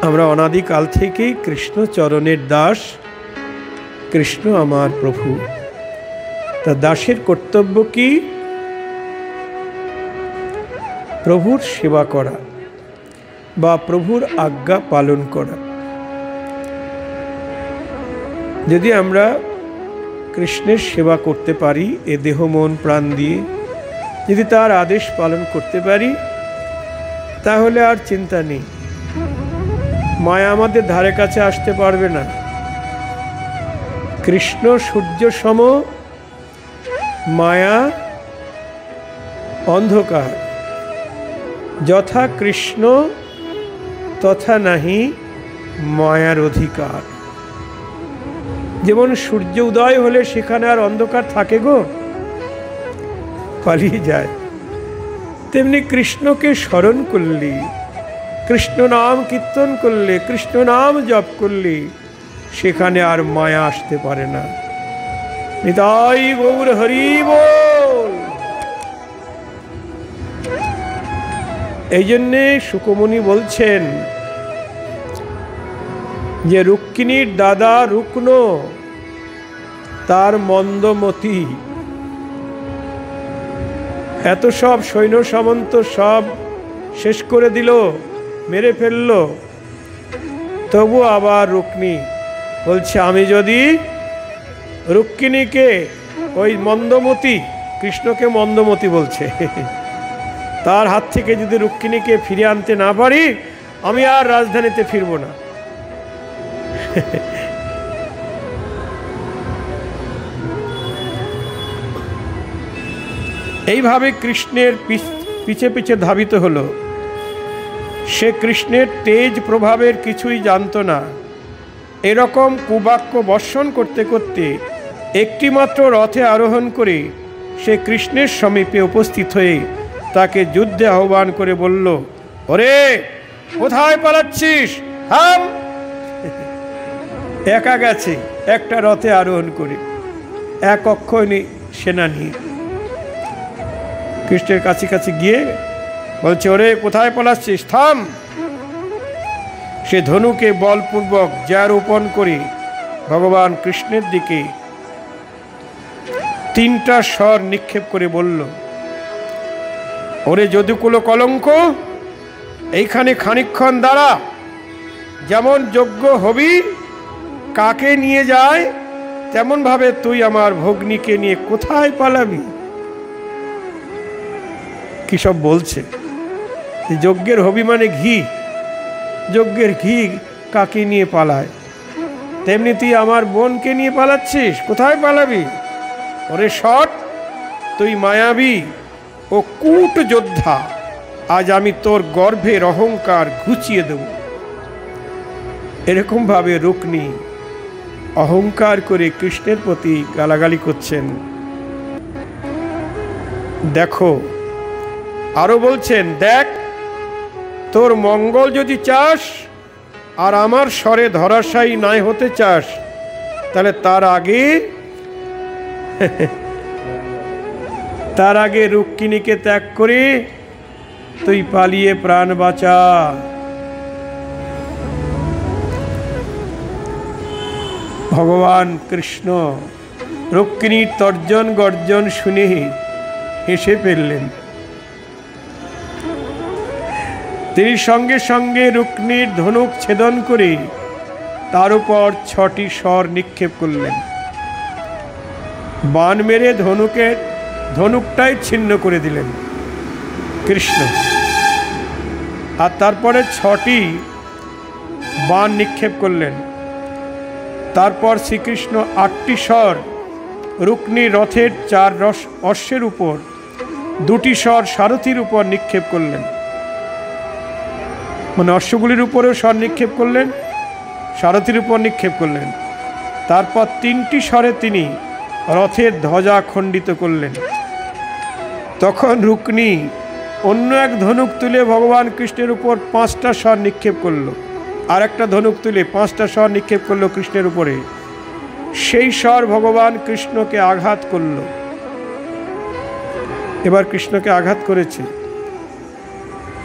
আমরা অনাদিকাল থেকেই কৃষ্ণ চরণের দাস, কৃষ্ণ আমার প্রভু। তা দাসের কর্তব্য কি? প্রভুর সেবা করা বা প্রভুর আজ্ঞা পালন করা। যদি আমরা কৃষ্ণের সেবা করতে পারি এ দেহ মন প্রাণ দিয়ে, যদি তার আদেশ পালন করতে পারি, তাহলে আর চিন্তা নেই, মায়া আমাদের ধারে কাছে আসতে পারবে না। কৃষ্ণ সূর্য সম, মায়া অন্ধকার। যথা কৃষ্ণ তথা নাহি মায়ার অধিকার। যেমন সূর্য উদয় হলে সেখানে আর অন্ধকার থাকে গো, পালিয়ে যায়। তেমনি কৃষ্ণকে স্মরণ করলি, কৃষ্ণ নাম কীর্তন করলে, কৃষ্ণ নাম জপ করলে, সেখানে আর মায়া আসতে পারে না। নিতাই গৌর হরি বল। এই জন্যে শুকমুনি বলছেন যে রুক্মিণীর দাদা রুক্ন, তার মন্দমতি। এত সব সৈন্য সামন্ত সব শেষ করে দিল, মেরে ফেলল, তবু আবার রুক্মিণী বলছে, আমি যদি রুক্মিণীকে, ওই মন্দমতি, কৃষ্ণকে মন্দমতি বলছে, তার হাত থেকে যদি রুক্মিণীকে ফিরে আনতে না পারি, আমি আর রাজধানীতে ফিরব না। এইভাবে কৃষ্ণের পিছে পিছে ধাবিত হলো। সে কৃষ্ণের তেজ প্রভাবের কিছুই জানত না। এরকম কুবাক্য বর্ষণ করতে করতে একটিমাত্র রথে আরোহণ করে সে কৃষ্ণের সমীপে উপস্থিত হয়ে তাকে যুদ্ধে আহ্বান করে বলল, ওরে কোথায় পালাচ্ছিস? থাম। একা গেছে একটা রথে আরোহণ করে, এক অক্ষয় সেনা নিয়ে। কৃষ্ণের কাছে গিয়ে বলছে, ওরে কোথায় পালাচ্ছিস? থাম। সে ধনুকে বলপূর্বক জ্যারোপণ করে ভগবান কৃষ্ণের দিকে 3টা স্বর নিক্ষেপ করে বলল, ওরে যদুকুল কলঙ্ক, এইখানে খানিকক্ষণ দাঁড়া। যেমন যজ্ঞ হবি কাকে নিয়ে যায়, তেমন ভাবে তুই আমার ভগ্নীকে নিয়ে কোথায় পালাবি? কি সব বলছে? যজ্ঞের হবি মানে ঘি, যজ্ঞের ঘি কাকে নিয়ে পালায়, তেমনি তুই আমার বোনকে নিয়ে পালাচ্ছিস, কোথায় পালাবি? ওরে সৎ, তুই মায়াবী, ও কূট যোদ্ধা, আজ আমি তোর গর্ভের অহংকার ঘুচিয়ে দেব। এরকমভাবে রুক্মিণী অহংকার করে কৃষ্ণের প্রতি গালাগালি করছেন। দেখো, আরো বলছেন, দেখ, তোর মঙ্গল যদি চাস আর আমার স্বরে ধরাশায়ী নাই হতে চাস, তাহলে তার আগে রুক্মিণীকে ত্যাগ করে তুই পালিয়ে প্রাণ বাঁচা। ভগবান কৃষ্ণ রুক্মিণীর তর্জন গর্জন শুনে হেসে ফেললেন। তিনি সঙ্গে সঙ্গে রুক্মিণীর ধনুক ছেদন করে তার উপর 6টি স্বর নিক্ষেপ করলেন। বাণ মেরে ধনুকটাই ছিন্ন করে দিলেন কৃষ্ণ। আর তারপরে 6টি বাণ নিক্ষেপ করলেন। তারপর শ্রীকৃষ্ণ 8টি স্বর রুক্মিণীর রথের 4 অশ্বের উপর, 2টি স্বর সারথীর উপর নিক্ষেপ করলেন। মানে অশ্বগুলির উপরেও স্বর নিক্ষেপ করলেন, সারথীর উপর নিক্ষেপ করলেন। তারপর 3টি স্বরে তিনি রথের ধ্বজা খণ্ডিত করলেন। তখন রুক্মিণী অন্য এক ধনুক তুলে ভগবান কৃষ্ণের উপর 5টা স্বর নিক্ষেপ করল। আর একটা ধনুক তুলে 5টা স্বর নিক্ষেপ করল কৃষ্ণের উপরে। সেই স্বর ভগবান কৃষ্ণকে আঘাত করল। এবার কৃষ্ণকে আঘাত করেছে।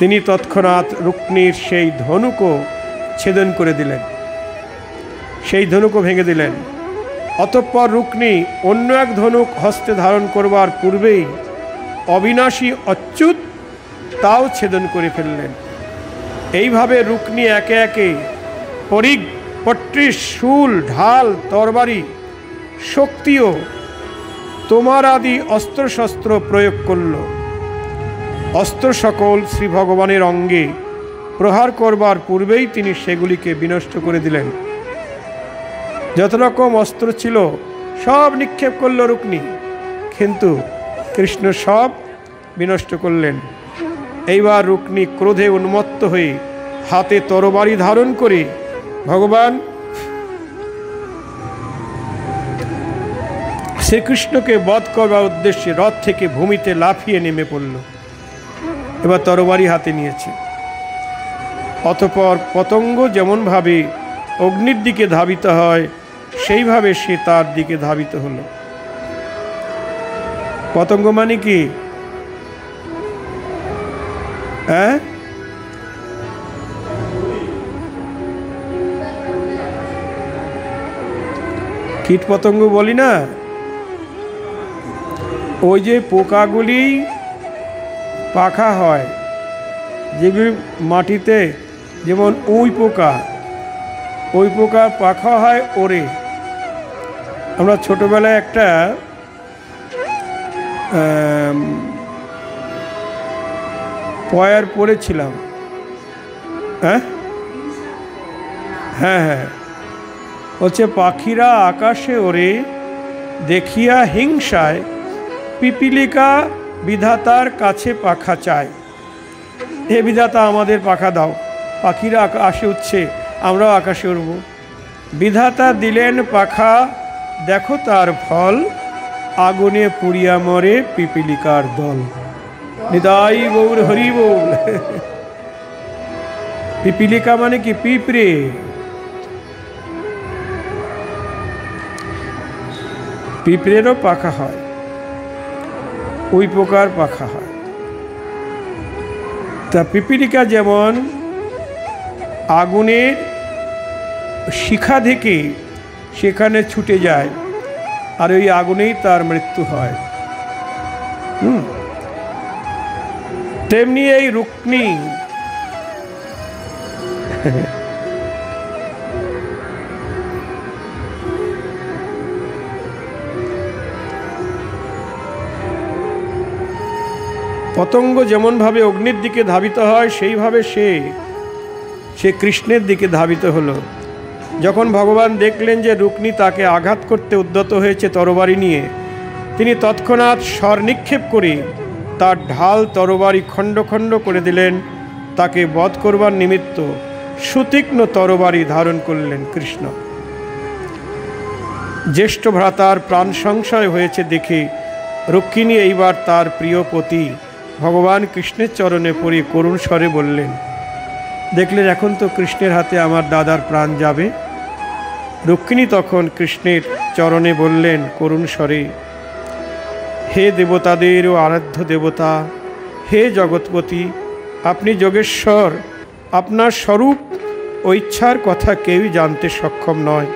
তিনি তৎক্ষণাৎ রুক্মিণীর সেই ধনুকও ছেদন করে দিলেন, সেই ধনুকও ভেঙে দিলেন। অতঃপর রুক্মিণী অন্য এক ধনুক হস্তে ধারণ করবার পূর্বেই অবিনাশী অচ্যুত তাও ছেদন করে ফেললেন। এইভাবে রুক্মিণী একে একে পরিঘ, পট্টিস, শূল, ঢাল, তরবারি, শক্তিও তোমার আদি অস্ত্রশস্ত্র প্রয়োগ করল। অস্ত্র সকল শ্রী ভগবানের অঙ্গে প্রহার করবার পূর্বেই তিনি সেগুলিকে বিনষ্ট করে দিলেন। যত রকম অস্ত্র ছিল সব নিক্ষেপ করল রুক্মিণী, কিন্তু কৃষ্ণ সব বিনষ্ট করলেন। এইবার রুক্মিণী ক্রোধে উন্মত্ত হয়ে হাতে তরবারি ধারণ করে ভগবান শ্রীকৃষ্ণকে বধ করবার উদ্দেশ্যে রথ থেকে ভূমিতে লাফিয়ে নেমে পড়ল। এবার তরবারি হাতে নিয়েছে। অতঃপর পতঙ্গ যেমনভাবে অগ্নির দিকে ধাবিত হয়, সেইভাবে সে তার দিকে ধাবিত হলো। পতঙ্গ মানে কি? কীট পতঙ্গ বলি না, ওই যে পোকাগুলি পাখা হয়, যেগুলি মাটিতে, যেমন উই পোকা, ওই পোকা পাখা হয় ওরে। আমরা ছোটবেলায় একটা পয়ার পড়েছিলাম। হ্যাঁ, হচ্ছে পাখিরা আকাশে ওরে, দেখিয়া হিংসায় পিপিলিকা বিধাতার কাছে পাখা চায়। হে বিধাতা, আমাদের পাখা দাও। পাখিরা আকাশে উঠছে, আমরাও আকাশে উড়ব। বিধাতা দিলেন পাখা, দেখো তার ফল, আগুনে পুড়িয়া মরে পিপিলিকার দল। নিতাই গৌর হরি বল। পিপিলিকা মানে কি? পিঁপড়ে। পিঁপড়েরও পাখা হয়, ওই পোকার পাখা হয়। তা পিপিলিকা যেমন আগুনের শিখা থেকে সেখানে ছুটে যায়, আর ওই আগুনেই তার মৃত্যু হয়। তেমনি এই রুক্মিণী পতঙ্গ যেমনভাবে অগ্নির দিকে ধাবিত হয়, সেইভাবে সে কৃষ্ণের দিকে ধাবিত হলো। যখন ভগবান দেখলেন যে রুক্মিণী তাকে আঘাত করতে উদ্যত হয়েছে তরবারি নিয়ে, তিনি তৎক্ষণাৎ স্বর নিক্ষেপ করে তার ঢাল তরবারি খণ্ড খণ্ড করে দিলেন। তাকে বধ করবার নিমিত্ত সুতীক্ষ্ণ তরবারি ধারণ করলেন কৃষ্ণ। জ্যেষ্ঠ ভ্রাতার প্রাণ সংশয় হয়েছে দেখে রুক্মিণী এইবার তার প্রিয় পতি ভগবান কৃষ্ণের চরণে পড়ে করুণ স্বরে বললেন, দেখলেন এখন তো কৃষ্ণের হাতে আমার দাদার প্রাণ যাবে। রুক্মিণী তখন কৃষ্ণের চরণে বললেন করুণ স্বরে, হে দেবতাদেরও আরাধ্য দেবতা, হে জগৎপতি, আপনি যোগেশ্বর, আপনার স্বরূপ ও ইচ্ছার কথা কেউই জানতে সক্ষম নয়।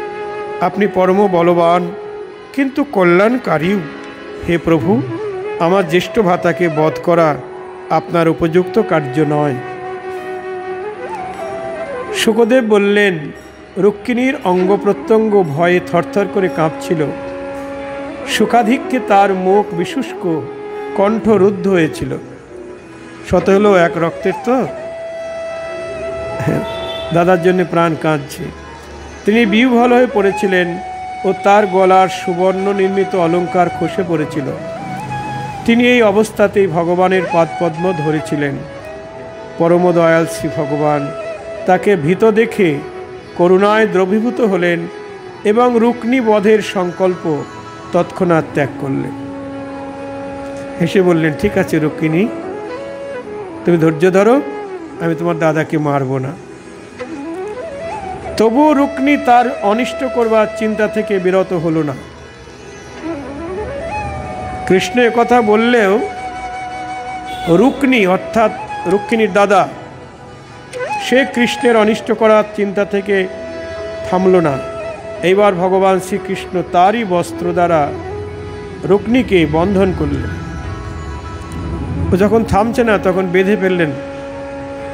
আপনি পরম বলবান কিন্তু কল্যাণকারীও। হে প্রভু, আমার জ্যেষ্ঠ ভ্রাতাকে বধ করা আপনার উপযুক্ত কার্য নয়। শুকদেব বললেন, রুক্মিণীর অঙ্গ প্রত্যঙ্গ ভয়ে থরথর করে কাঁপছিল। সুখাধিক্যে তার মুখ বিশুষ্ক, কণ্ঠ রুদ্ধ হয়েছিল। শত হলো এক রক্তের তো, দাদার জন্য প্রাণ কাঁদছে। তিনি বিহ্বল হয়ে পড়েছিলেন ও তার গলার সুবর্ণ নির্মিত অলঙ্কার খসে পড়েছিল। তিনি এই অবস্থাতেই ভগবানের পাদপদ্ম ধরেছিলেন। পরম দয়াল শ্রী ভগবান তাকে ভীত দেখে করুণায় দ্রবীভূত হলেন এবং রুক্মিণী বধের সংকল্প তৎক্ষণাৎ ত্যাগ করলেন। হেসে বললেন, ঠিক আছে রুক্মিণী, তুমি ধৈর্য ধরো, আমি তোমার দাদাকে মারব না। তবুও রুক্মিণী তার অনিষ্ট করবার চিন্তা থেকে বিরত হল না। কৃষ্ণ একথা বললেও রুক্মিণী অর্থাৎ রুক্মিণীর দাদা, সে কৃষ্ণের অনিষ্ট করার চিন্তা থেকে থামল না। এইবার ভগবান শ্রীকৃষ্ণ তারই বস্ত্র দ্বারা রুক্মিণীকে বন্ধন করলেন। ও যখন থামছে না তখন বেঁধে ফেললেন।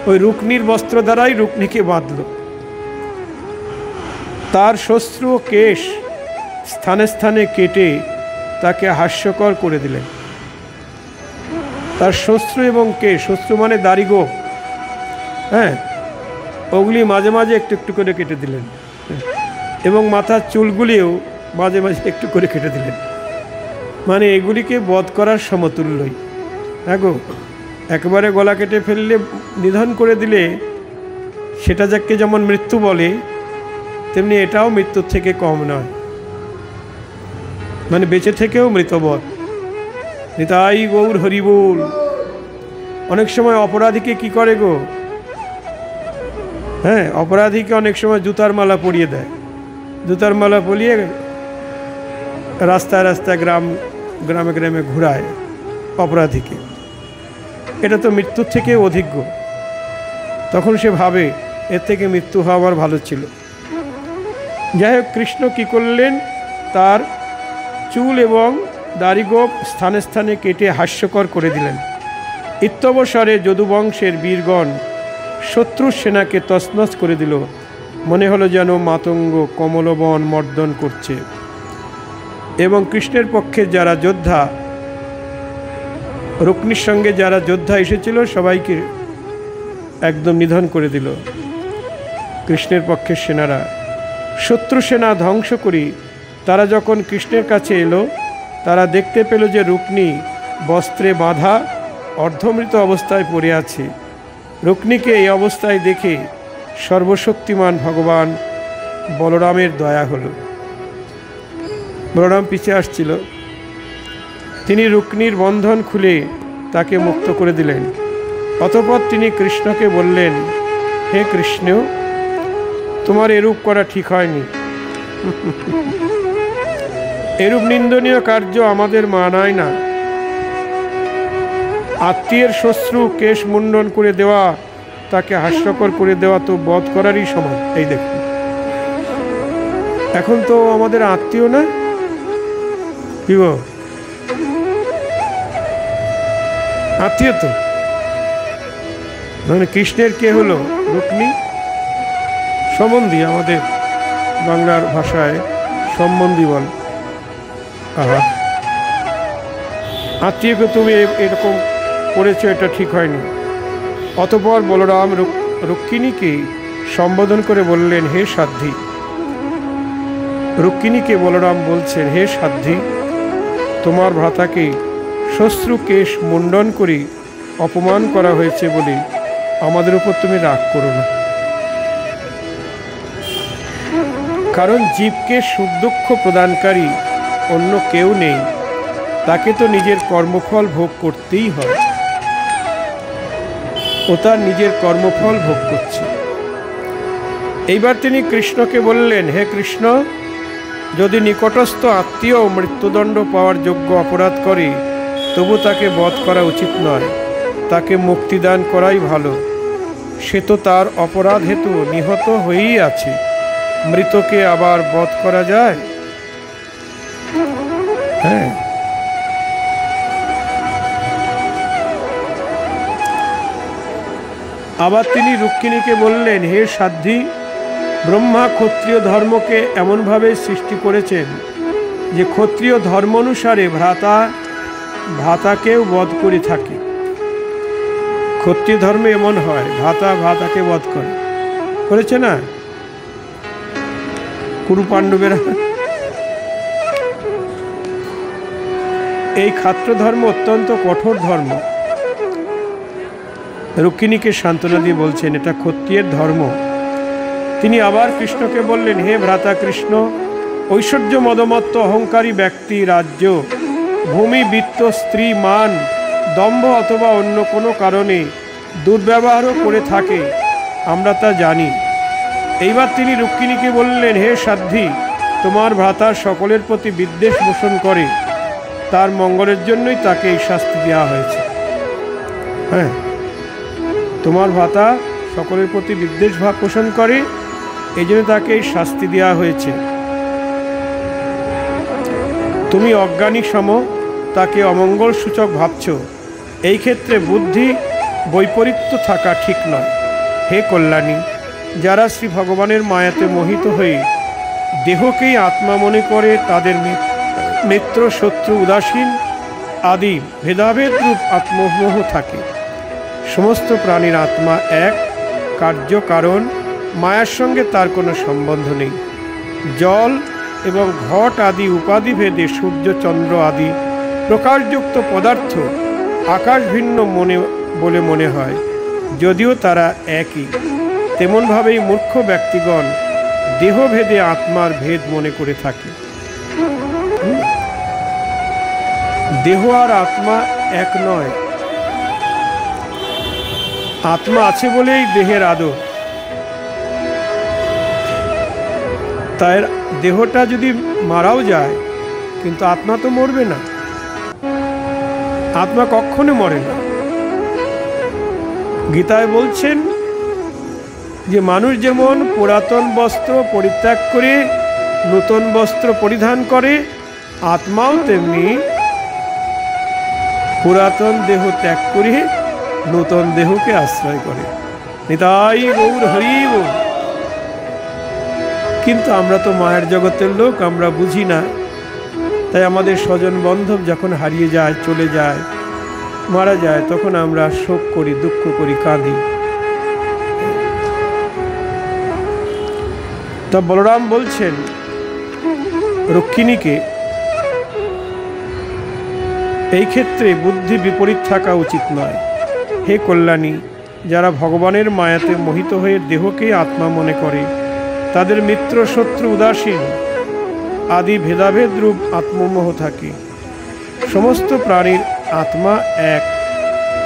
ওই রুক্মিণীর বস্ত্র দ্বারাই রুক্মিণীকে বাঁধল। তার শ্বশ্রু ও কেশ স্থানে স্থানে কেটে তাকে হাস্যকর করে দিলেন। তার শ্বশ্রু এবং কেশ, শ্বশ্রু মানে দাড়িগোঁফ, হ্যাঁ, ওগুলি মাঝে মাঝে একটু একটু করে কেটে দিলেন এবং মাথার চুলগুলিও মাঝে মাঝে একটু করে কেটে দিলেন। মানে এগুলিকে বধ করার সমতুল্যই। হ্যাঁ গো, একবারে গলা কেটে ফেললে, নিধন করে দিলে সেটা যাকে যেমন মৃত্যু বলে, তেমনি এটাও মৃত্যুর থেকে কম নয়। মানে বেঁচে থেকেও মৃতবধ। নিতাই গৌর হরিবোল। অনেক সময় অপরাধীকে কি করে গো, হ্যাঁ, অপরাধীকে অনেক সময় জুতার মালা পরিয়ে দেয়। জুতার মালা পরিয়ে রাস্তায় রাস্তায় গ্রামে গ্রামে ঘুরায় অপরাধীকে। এটা তো মৃত্যুর থেকে অধিজ্ঞ। তখন সে ভাবে এর থেকে মৃত্যু হওয়া আমার ভালো ছিল। যাই হোক, কৃষ্ণ কী করলেন, তার চুল এবং দাড়িগোঁফ স্থানে স্থানে কেটে হাস্যকর করে দিলেন। ইত্যবসরে যদুবংশের বীরগণ শত্রু সেনাকে তছনছ করে দিল। মনে হলো যেন মাতঙ্গ কমলবন মর্দন করছে। এবং কৃষ্ণের পক্ষে যারা যোদ্ধা, রুক্মিণীর সঙ্গে যারা যোদ্ধা এসেছিল সবাইকে একদম নিধন করে দিল কৃষ্ণের পক্ষের সেনারা। শত্রু সেনা ধ্বংস করি তারা যখন কৃষ্ণের কাছে এলো, তারা দেখতে পেল যে রুক্মিণী বস্ত্রে বাঁধা অর্ধমৃত অবস্থায় পড়ে আছে। রুক্মিণীকে এই অবস্থায় দেখে সর্বশক্তিমান ভগবান বলরামের দয়া হলো। বলরাম পিছিয়ে আসছিল। তিনি রুক্মিণীর বন্ধন খুলে তাকে মুক্ত করে দিলেন। অতঃপর তিনি কৃষ্ণকে বললেন, হে কৃষ্ণ, তোমার এরূপ করা ঠিক হয়নি। এরূপ নিন্দনীয় কার্য আমাদের মানায় না। আত্মীয়ের শ্বশ্রু কেশ মুন্ডন করে দেওয়া, তাকে হাস্যকর করে দেওয়া তো বধ করারই সমান। এই দেখুন, এখন তো আমাদের আত্মীয় না, কি গো, আত্মীয় তো। মানে কৃষ্ণের কে হলো? রুক্মিণী সম্বন্ধী, আমাদের বাংলার ভাষায় সম্বন্ধী বল। আত্মীয়কে তুমি এরকম করেছো, এটা ঠিক হয়নি। অতঃপর বলরাম রুক্মিণীকে সম্বোধন করে বললেন, হে সাধ্বী। রুক্মিণীকে বলরাম বলছেন, হে সাধ্বী, তোমার ভ্রাতাকে শ্বশ্রু কেশ মুণ্ডন করে অপমান করা হয়েছে বলে আমাদের উপর তুমি রাগ করো না। কারণ জীবকে সুখ দুঃখ প্রদানকারী অন্য কেউ নেই, তাকে তো নিজের কর্মফল ভোগ করতেই হয়। ও তার নিজের কর্মফল ভোগ করছে। এইবার তিনি কৃষ্ণকে বললেন, হে কৃষ্ণ, যদি নিকটস্থ আত্মীয় মৃত্যুদণ্ড পাওয়ার যোগ্য অপরাধ করে তবু তাকে বধ করা উচিত নয়, তাকে মুক্তিদান করাই ভালো। সে তো তার অপরাধ হেতু নিহত হয়েই আছে, মৃতকে আবার বধ করা যায়? হ্যাঁ, আবার তিনি রুক্মিণীকে বললেন, হে সাধ্বী, ব্রহ্মা ক্ষত্রিয় ধর্মকে এমনভাবে সৃষ্টি করেছেন যে ক্ষত্রিয় ধর্ম অনুসারে ভ্রাতাকেও বধ করে থাকে। ক্ষত্রিয় ধর্মে এমন হয়, ভ্রাতাকে বধ করেছে না কুরু পাণ্ডবেরা। এই ক্ষাত্র ধর্ম অত্যন্ত কঠোর ধর্ম। রুক্মিণীকে সান্ত্বনা দিয়ে বলছেন, এটা ক্ষত্রিয়ের ধর্ম। তিনি আবার কৃষ্ণকে বললেন, হে ভ্রাতা কৃষ্ণ, ঐশ্বর্য মদমত্ত অহংকারী ব্যক্তি রাজ্য, ভূমি, বৃত্ত, স্ত্রী, মান, দম্ভ অথবা অন্য কোনো কারণে দুর্ব্যবহারও করে থাকে, আমরা তা জানি। এইবার তিনি রুক্মিণীকে বললেন, হে সাধ্বী, তোমার ভ্রাতা সকলের প্রতি বিদ্বেষ পোষণ করে, তার মঙ্গলের জন্যই তাকে এই শাস্তি দেওয়া হয়েছে। হ্যাঁ, তোমার ভ্রাতা সকলের প্রতি বিদ্বেষ ভাব পোষণ করে, এই জন্য তাকে এই শাস্তি দেওয়া হয়েছে। তুমি অজ্ঞানী সম তাকে অমঙ্গল সূচক ভাবছ, এই ক্ষেত্রে বুদ্ধি বৈপরীত্য থাকা ঠিক নয়। হে কল্যাণী, যারা শ্রী ভগবানের মায়াতে মোহিত হয়ে দেহকেই আত্মা মনে করে, তাদের মিত্র, শত্রু, উদাসীন আদি ভেদাভেদ রূপ আত্মমোহ থাকে। সমস্ত প্রাণীর আত্মা এক, কার্য কারণ মায়ার সঙ্গে তার কোনো সম্বন্ধ নেই। জল এবং ঘট আদি উপাধি ভেদে সূর্য, চন্দ্র আদি প্রকাশযুক্ত পদার্থ আকাশ ভিন্ন বলে মনে হয়, যদিও তারা একই। তেমনভাবেই মূর্খ ব্যক্তিগণ দেহভেদে আত্মার ভেদ মনে করে থাকে। দেহ আর আত্মা এক নয়। আত্মা আছে বলেই দেহের আদর। তাই দেহটা যদি মারাও যায়, কিন্তু আত্মা তো মরবে না। আত্মা কখনো মরে না। গীতায় বলছেন যে মানুষ যেমন পুরাতন বস্ত্র পরিত্যাগ করে নতুন বস্ত্র পরিধান করে, আত্মাও তেমনি পুরাতন দেহ ত্যাগ করে নতুন দেহকে আশ্রয় করে। নিতাই গৌর হরি বল। কিন্তু আমরা তো মায়ের জগতের লোক, আমরা বুঝি না। তাই আমাদের স্বজন বান্ধব যখন হারিয়ে যায়, চলে যায়, মারা যায়, তখন আমরা শোক করি, দুঃখ করি, কাঁদি। তা বলরাম বলছেন রুক্মিণীকে, এই ক্ষেত্রে বুদ্ধি বিপরীত থাকা উচিত নয়। হে কল্যাণী, যারা ভগবানের মায়াতে মোহিত হয়ে দেহকেই আত্মা মনে করে, তাদের মিত্র, শত্রু, উদাসীন আদি ভেদাভেদ রূপ আত্মমোহ থাকে। সমস্ত প্রাণীর আত্মা এক,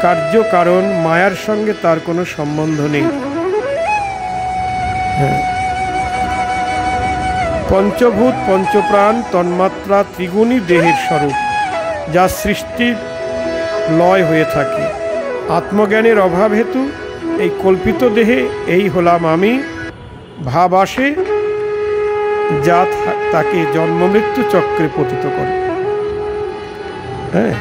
কার্য কারণ মায়ার সঙ্গে তার কোনো সম্বন্ধ নেই। পঞ্চভূত, পঞ্চপ্রাণ, তন্মাত্রা ত্রিগুণী দেহের স্বরূপ, যা সৃষ্টির লয় হয়ে থাকে। আত্মজ্ঞানের অভাব হেতু এই কল্পিত দেহে এই হলাম আমি ভাব আসে, যা তাকে জন্মমৃত্যু চক্রে পতিত করে। হ্যাঁ,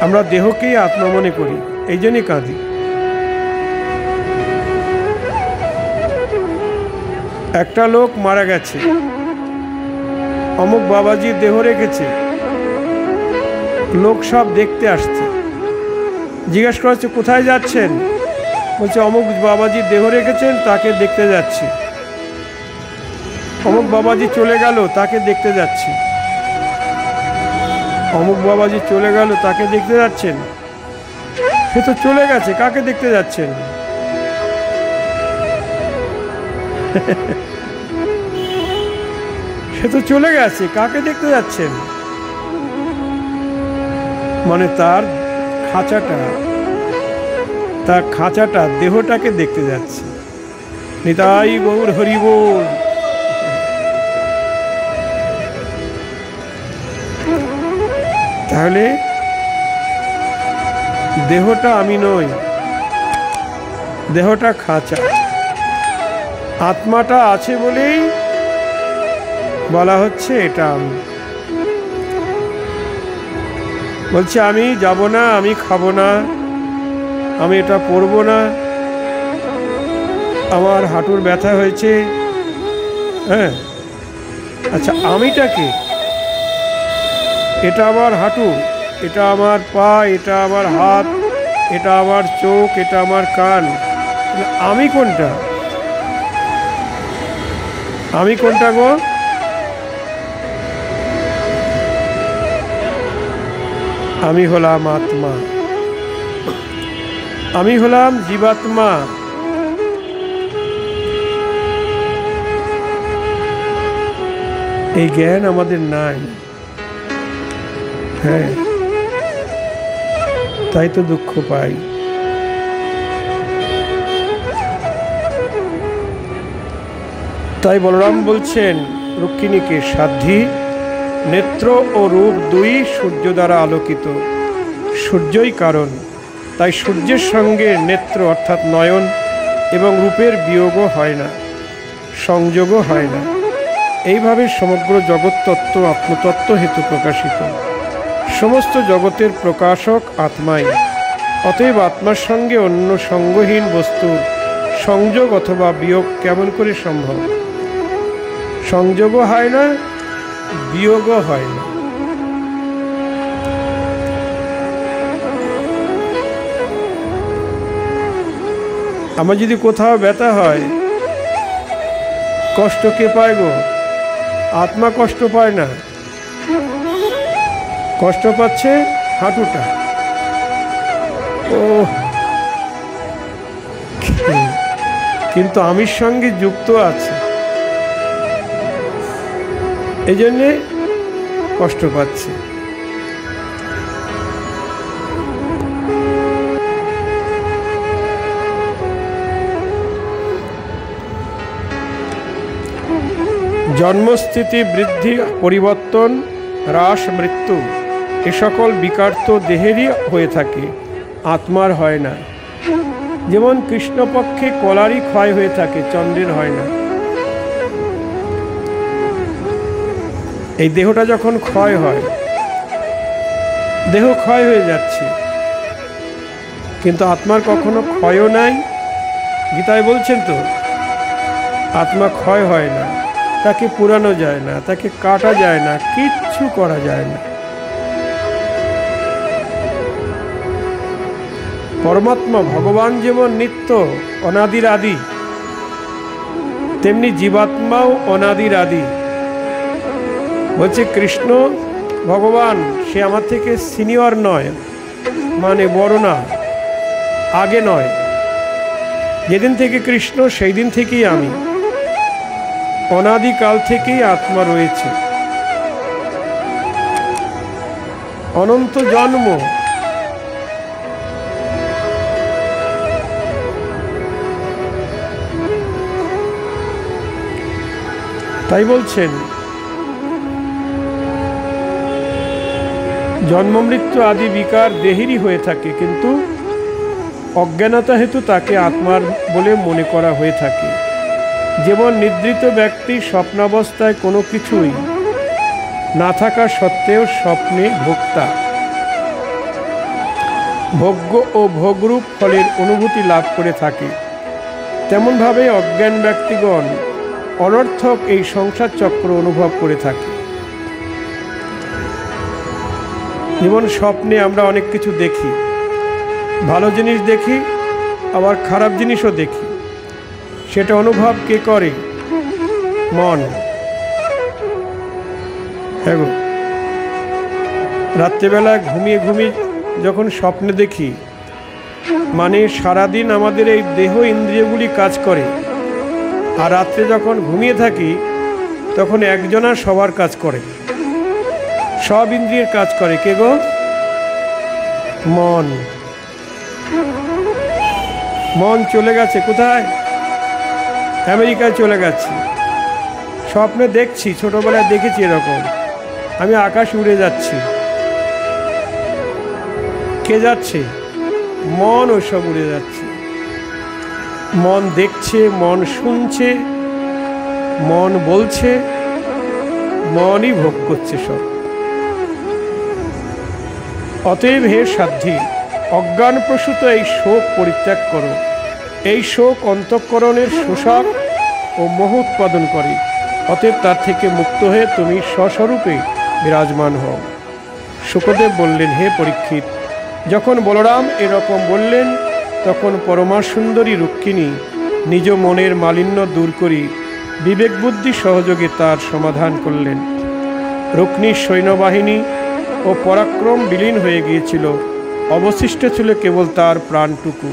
আমরা দেহকেই আত্মা মনে করি, এই জন্যই কাঁদি। একটা লোক মারা গেছে, অমুক বাবাজি দেহ রেখেছে, লোক সব দেখতে আসছে। জিজ্ঞেস করা হচ্ছে, কোথায় যাচ্ছেন? বলছে, অমুক বাবাজি দেহ রেখেছেন, তাকে দেখতে যাচ্ছি। অমুক বাবাজি চলে গেল, তাকে দেখতে যাচ্ছি। অমুক বাবা যে চলে গেল তাকে দেখতে যাচ্ছেন, সে তো চলে গেছে, কাকে দেখতে যাচ্ছেন? সে তো চলে গেছে, কাকে দেখতে যাচ্ছেন? মানে তার খাঁচাটা দেহটাকে দেখতে যাচ্ছে। নিতাই গৌর হরি বল। তাহলে দেহটা আমি নই, দেহটা খাঁচা। আত্মাটা আছে বলেই বলা হচ্ছে এটা আমি। বলছে আমি যাব না, আমি খাবো না, আমি এটা পরবো না, আমার হাঁটুর ব্যথা হয়েছে। হ্যাঁ, আচ্ছা আমিটা কি? এটা আমার হাঁটু, এটা আমার পা, এটা আমার হাত, এটা আমার চোখ, এটা আমার কান। আমি কোনটা? আমি কোনটা গো? আমি হলাম আত্মা, আমি হলাম জীবাত্মা। এই জ্ঞান আমাদের নাই। হ্যাঁ, তাই তো দুঃখ পাই। তাই বলরাম বলছেন রুক্মিণীকে, সাধ্বী নেত্র ও রূপ দুই সূর্য দ্বারা আলোকিত, সূর্যই কারণ। তাই সূর্যের সঙ্গে নেত্র অর্থাৎ নয়ন এবং রূপের বিয়োগও হয় না, সংযোগও হয় না। এইভাবে সমগ্র জগৎতত্ত্ব আত্মতত্ত্ব হেতু প্রকাশিত। সমস্ত জগতের প্রকাশক আত্মাই। অতএব আত্মার সঙ্গে অন্য সঙ্গহীন বস্তুর সংযোগ অথবা বিয়োগ কেমন করে সম্ভব? সংযোগও হয় না, বিয়োগও হয় না। আমার যদি কোথাও ব্যথা হয়, কষ্ট কে পায় গো? আত্মা কষ্ট পায় না, কষ্ট পাচ্ছে হাঁটুটা। ও কিন্তু আমির সঙ্গে যুক্ত আছে, এই জন্যে কষ্ট পাচ্ছে। জন্মস্থিতি বৃদ্ধি পরিবর্তন হ্রাস মৃত্যু এ সকল বিকার তো দেহেরই হয়ে থাকে, আত্মার হয় না। যেমন কৃষ্ণপক্ষে কলারই ক্ষয় হয়ে থাকে, চন্দ্রের হয় না। এই দেহটা যখন ক্ষয় হয়, দেহ ক্ষয় হয়ে যাচ্ছে, কিন্তু আত্মার কখনো ক্ষয়ও নাই। গীতায় বলছেন তো, আত্মা ক্ষয় হয় না, তাকে পুরানো যায় না, তাকে কাটা যায় না, কিচ্ছু করা যায় না। পরমাত্মা ভগবান যেমন নিত্য অনাদির আদি, তেমনি জীবাত্মাও অনাদির আদি। বলছে কৃষ্ণ ভগবান, সে আমার থেকে সিনিয়র নয়, মানে বড় না, আগে নয়। যেদিন থেকে কৃষ্ণ সেই দিন থেকেই আমি, অনাদিকাল থেকেই আত্মা রয়েছে। অনন্ত জন্ম, তাই বলছেন জন্ম মৃত্যু আদি বিকার দেহেরই হয়ে থাকে, কিন্তু অজ্ঞানতা হেতু তাকে আত্মার বলে মনে করা হয়ে থাকে। যেমন নিদ্রিত ব্যক্তি স্বপ্নাবস্থায় কোনো কিছুই না থাকা সত্ত্বেও স্বপ্নে ভোক্তা, ভোগ্য ও ভোগরূপ ফলের অনুভূতি লাভ করে থাকে, তেমনভাবে অজ্ঞান ব্যক্তিগণ অনর্থক এই সংসার চক্র অনুভব করে থাকে। যেমন স্বপ্নে আমরা অনেক কিছু দেখি, ভালো জিনিস দেখি, আবার খারাপ জিনিসও দেখি। সেটা অনুভব কে করে? মন। রাত্রেবেলা ঘুমিয়ে ঘুমিয়ে যখন স্বপ্নে দেখি, মানে সারাদিন আমাদের এই দেহ ইন্দ্রিয়গুলি কাজ করে, আর রাত্রে যখন ঘুমিয়ে থাকি তখন একজনা সবার কাজ করে, সব ইন্দ্রিয়ের কাজ করে। কে গো? মন। মন চলে গেছে কোথায়? আমেরিকায় চলে গেছে। স্বপ্নে দেখছি, ছোটবেলায় দেখেছি এরকম, আমি আকাশে উড়ে যাচ্ছি। কে যাচ্ছে? মন ওইসব উড়ে যাচ্ছে। মন দেখছে, মন শুনছে, মন বলছে, মনই ভোগ করছে সব। অতএব হে সাধ্বী, অজ্ঞানপ্রসূত এই শোক পরিত্যাগ করো। এই শোক অন্তঃকরণের শোষক ও মোহ উৎপাদন করে। অতএব তার থেকে মুক্ত হয়ে তুমি স্বস্বরূপে বিরাজমান হও। শুকদেব বললেন, হে পরীক্ষিত, যখন বলরাম এরকম বললেন তখন পরমা সুন্দরী রুক্মিণী নিজ মনের মালিন্য দূর করে বিবেক বুদ্ধি সহযোগে তার সমাধান করলেন। রুক্মিণীর সৈন্যবাহিনী ও পরাক্রম বিলীন হয়ে গিয়েছিল, অবশিষ্ট ছিল কেবল তার প্রাণটুকু।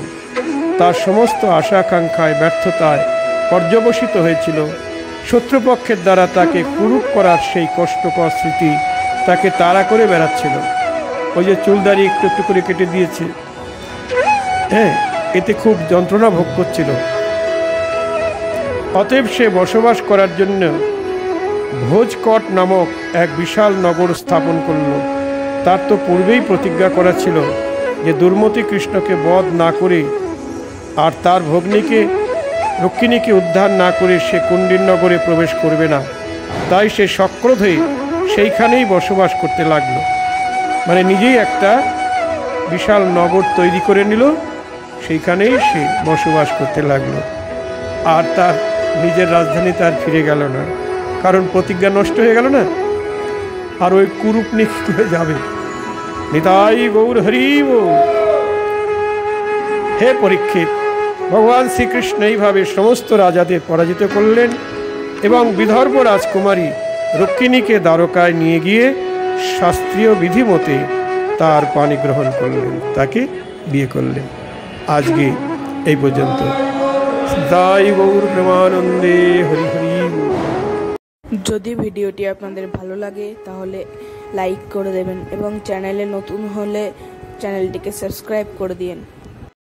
তার সমস্ত আশা আকাঙ্ক্ষায় ব্যর্থতায় পর্যবসিত হয়েছিল। শত্রুপক্ষের দ্বারা তাকে কুরূপ করার সেই কষ্টকর স্মৃতি তাকে তাড়া করে বেড়াচ্ছিল। ওই যে চুলদারি একটু একটু করে কেটে দিয়েছে, হ্যাঁ, এতে খুব যন্ত্রণা ভোগ করছিল। অতএব সে বসবাস করার জন্য ভোজকট নামক এক বিশাল নগর স্থাপন করল। তার তো পূর্বেই প্রতিজ্ঞা করা ছিল যে দুর্মতি কৃষ্ণকে বধ না করে আর তার ভগ্নীকে রুক্মিণীকে উদ্ধার না করে সে কুণ্ডির নগরে প্রবেশ করবে না। তাই সে সক্রোধ হয়ে সেইখানেই বসবাস করতে লাগলো। মানে নিজেই একটা বিশাল নগর তৈরি করে নিল, সেইখানেই সে বসবাস করতে লাগলো। আর তার নিজের রাজধানী তার ফিরে গেল না, কারণ প্রতিজ্ঞা নষ্ট হয়ে গেল না। আর ওই কুরূপ নিয়ে কী করে যাবে? নিতাই গৌর হরি বল। হে পরীক্ষিত, ভগবান শ্রীকৃষ্ণ এইভাবে সমস্ত রাজাদের পরাজিত করলেন এবং বিদর্ভ রাজকুমারী রুক্মিণীকে দ্বারকায় নিয়ে গিয়ে শাস্ত্রীয় বিধি মতে তার পানি গ্রহণ করলেন, তাকে বিয়ে করলেন। আজকে এই পর্যন্ত। দাই গৌর প্রেমানন্দে হরি হরি। যদি ভিডিওটি আপনাদের ভালো লাগে তাহলে লাইক করে দেবেন এবং চ্যানেলে নতুন হলে চ্যানেলটিকে সাবস্ক্রাইব করে দিন।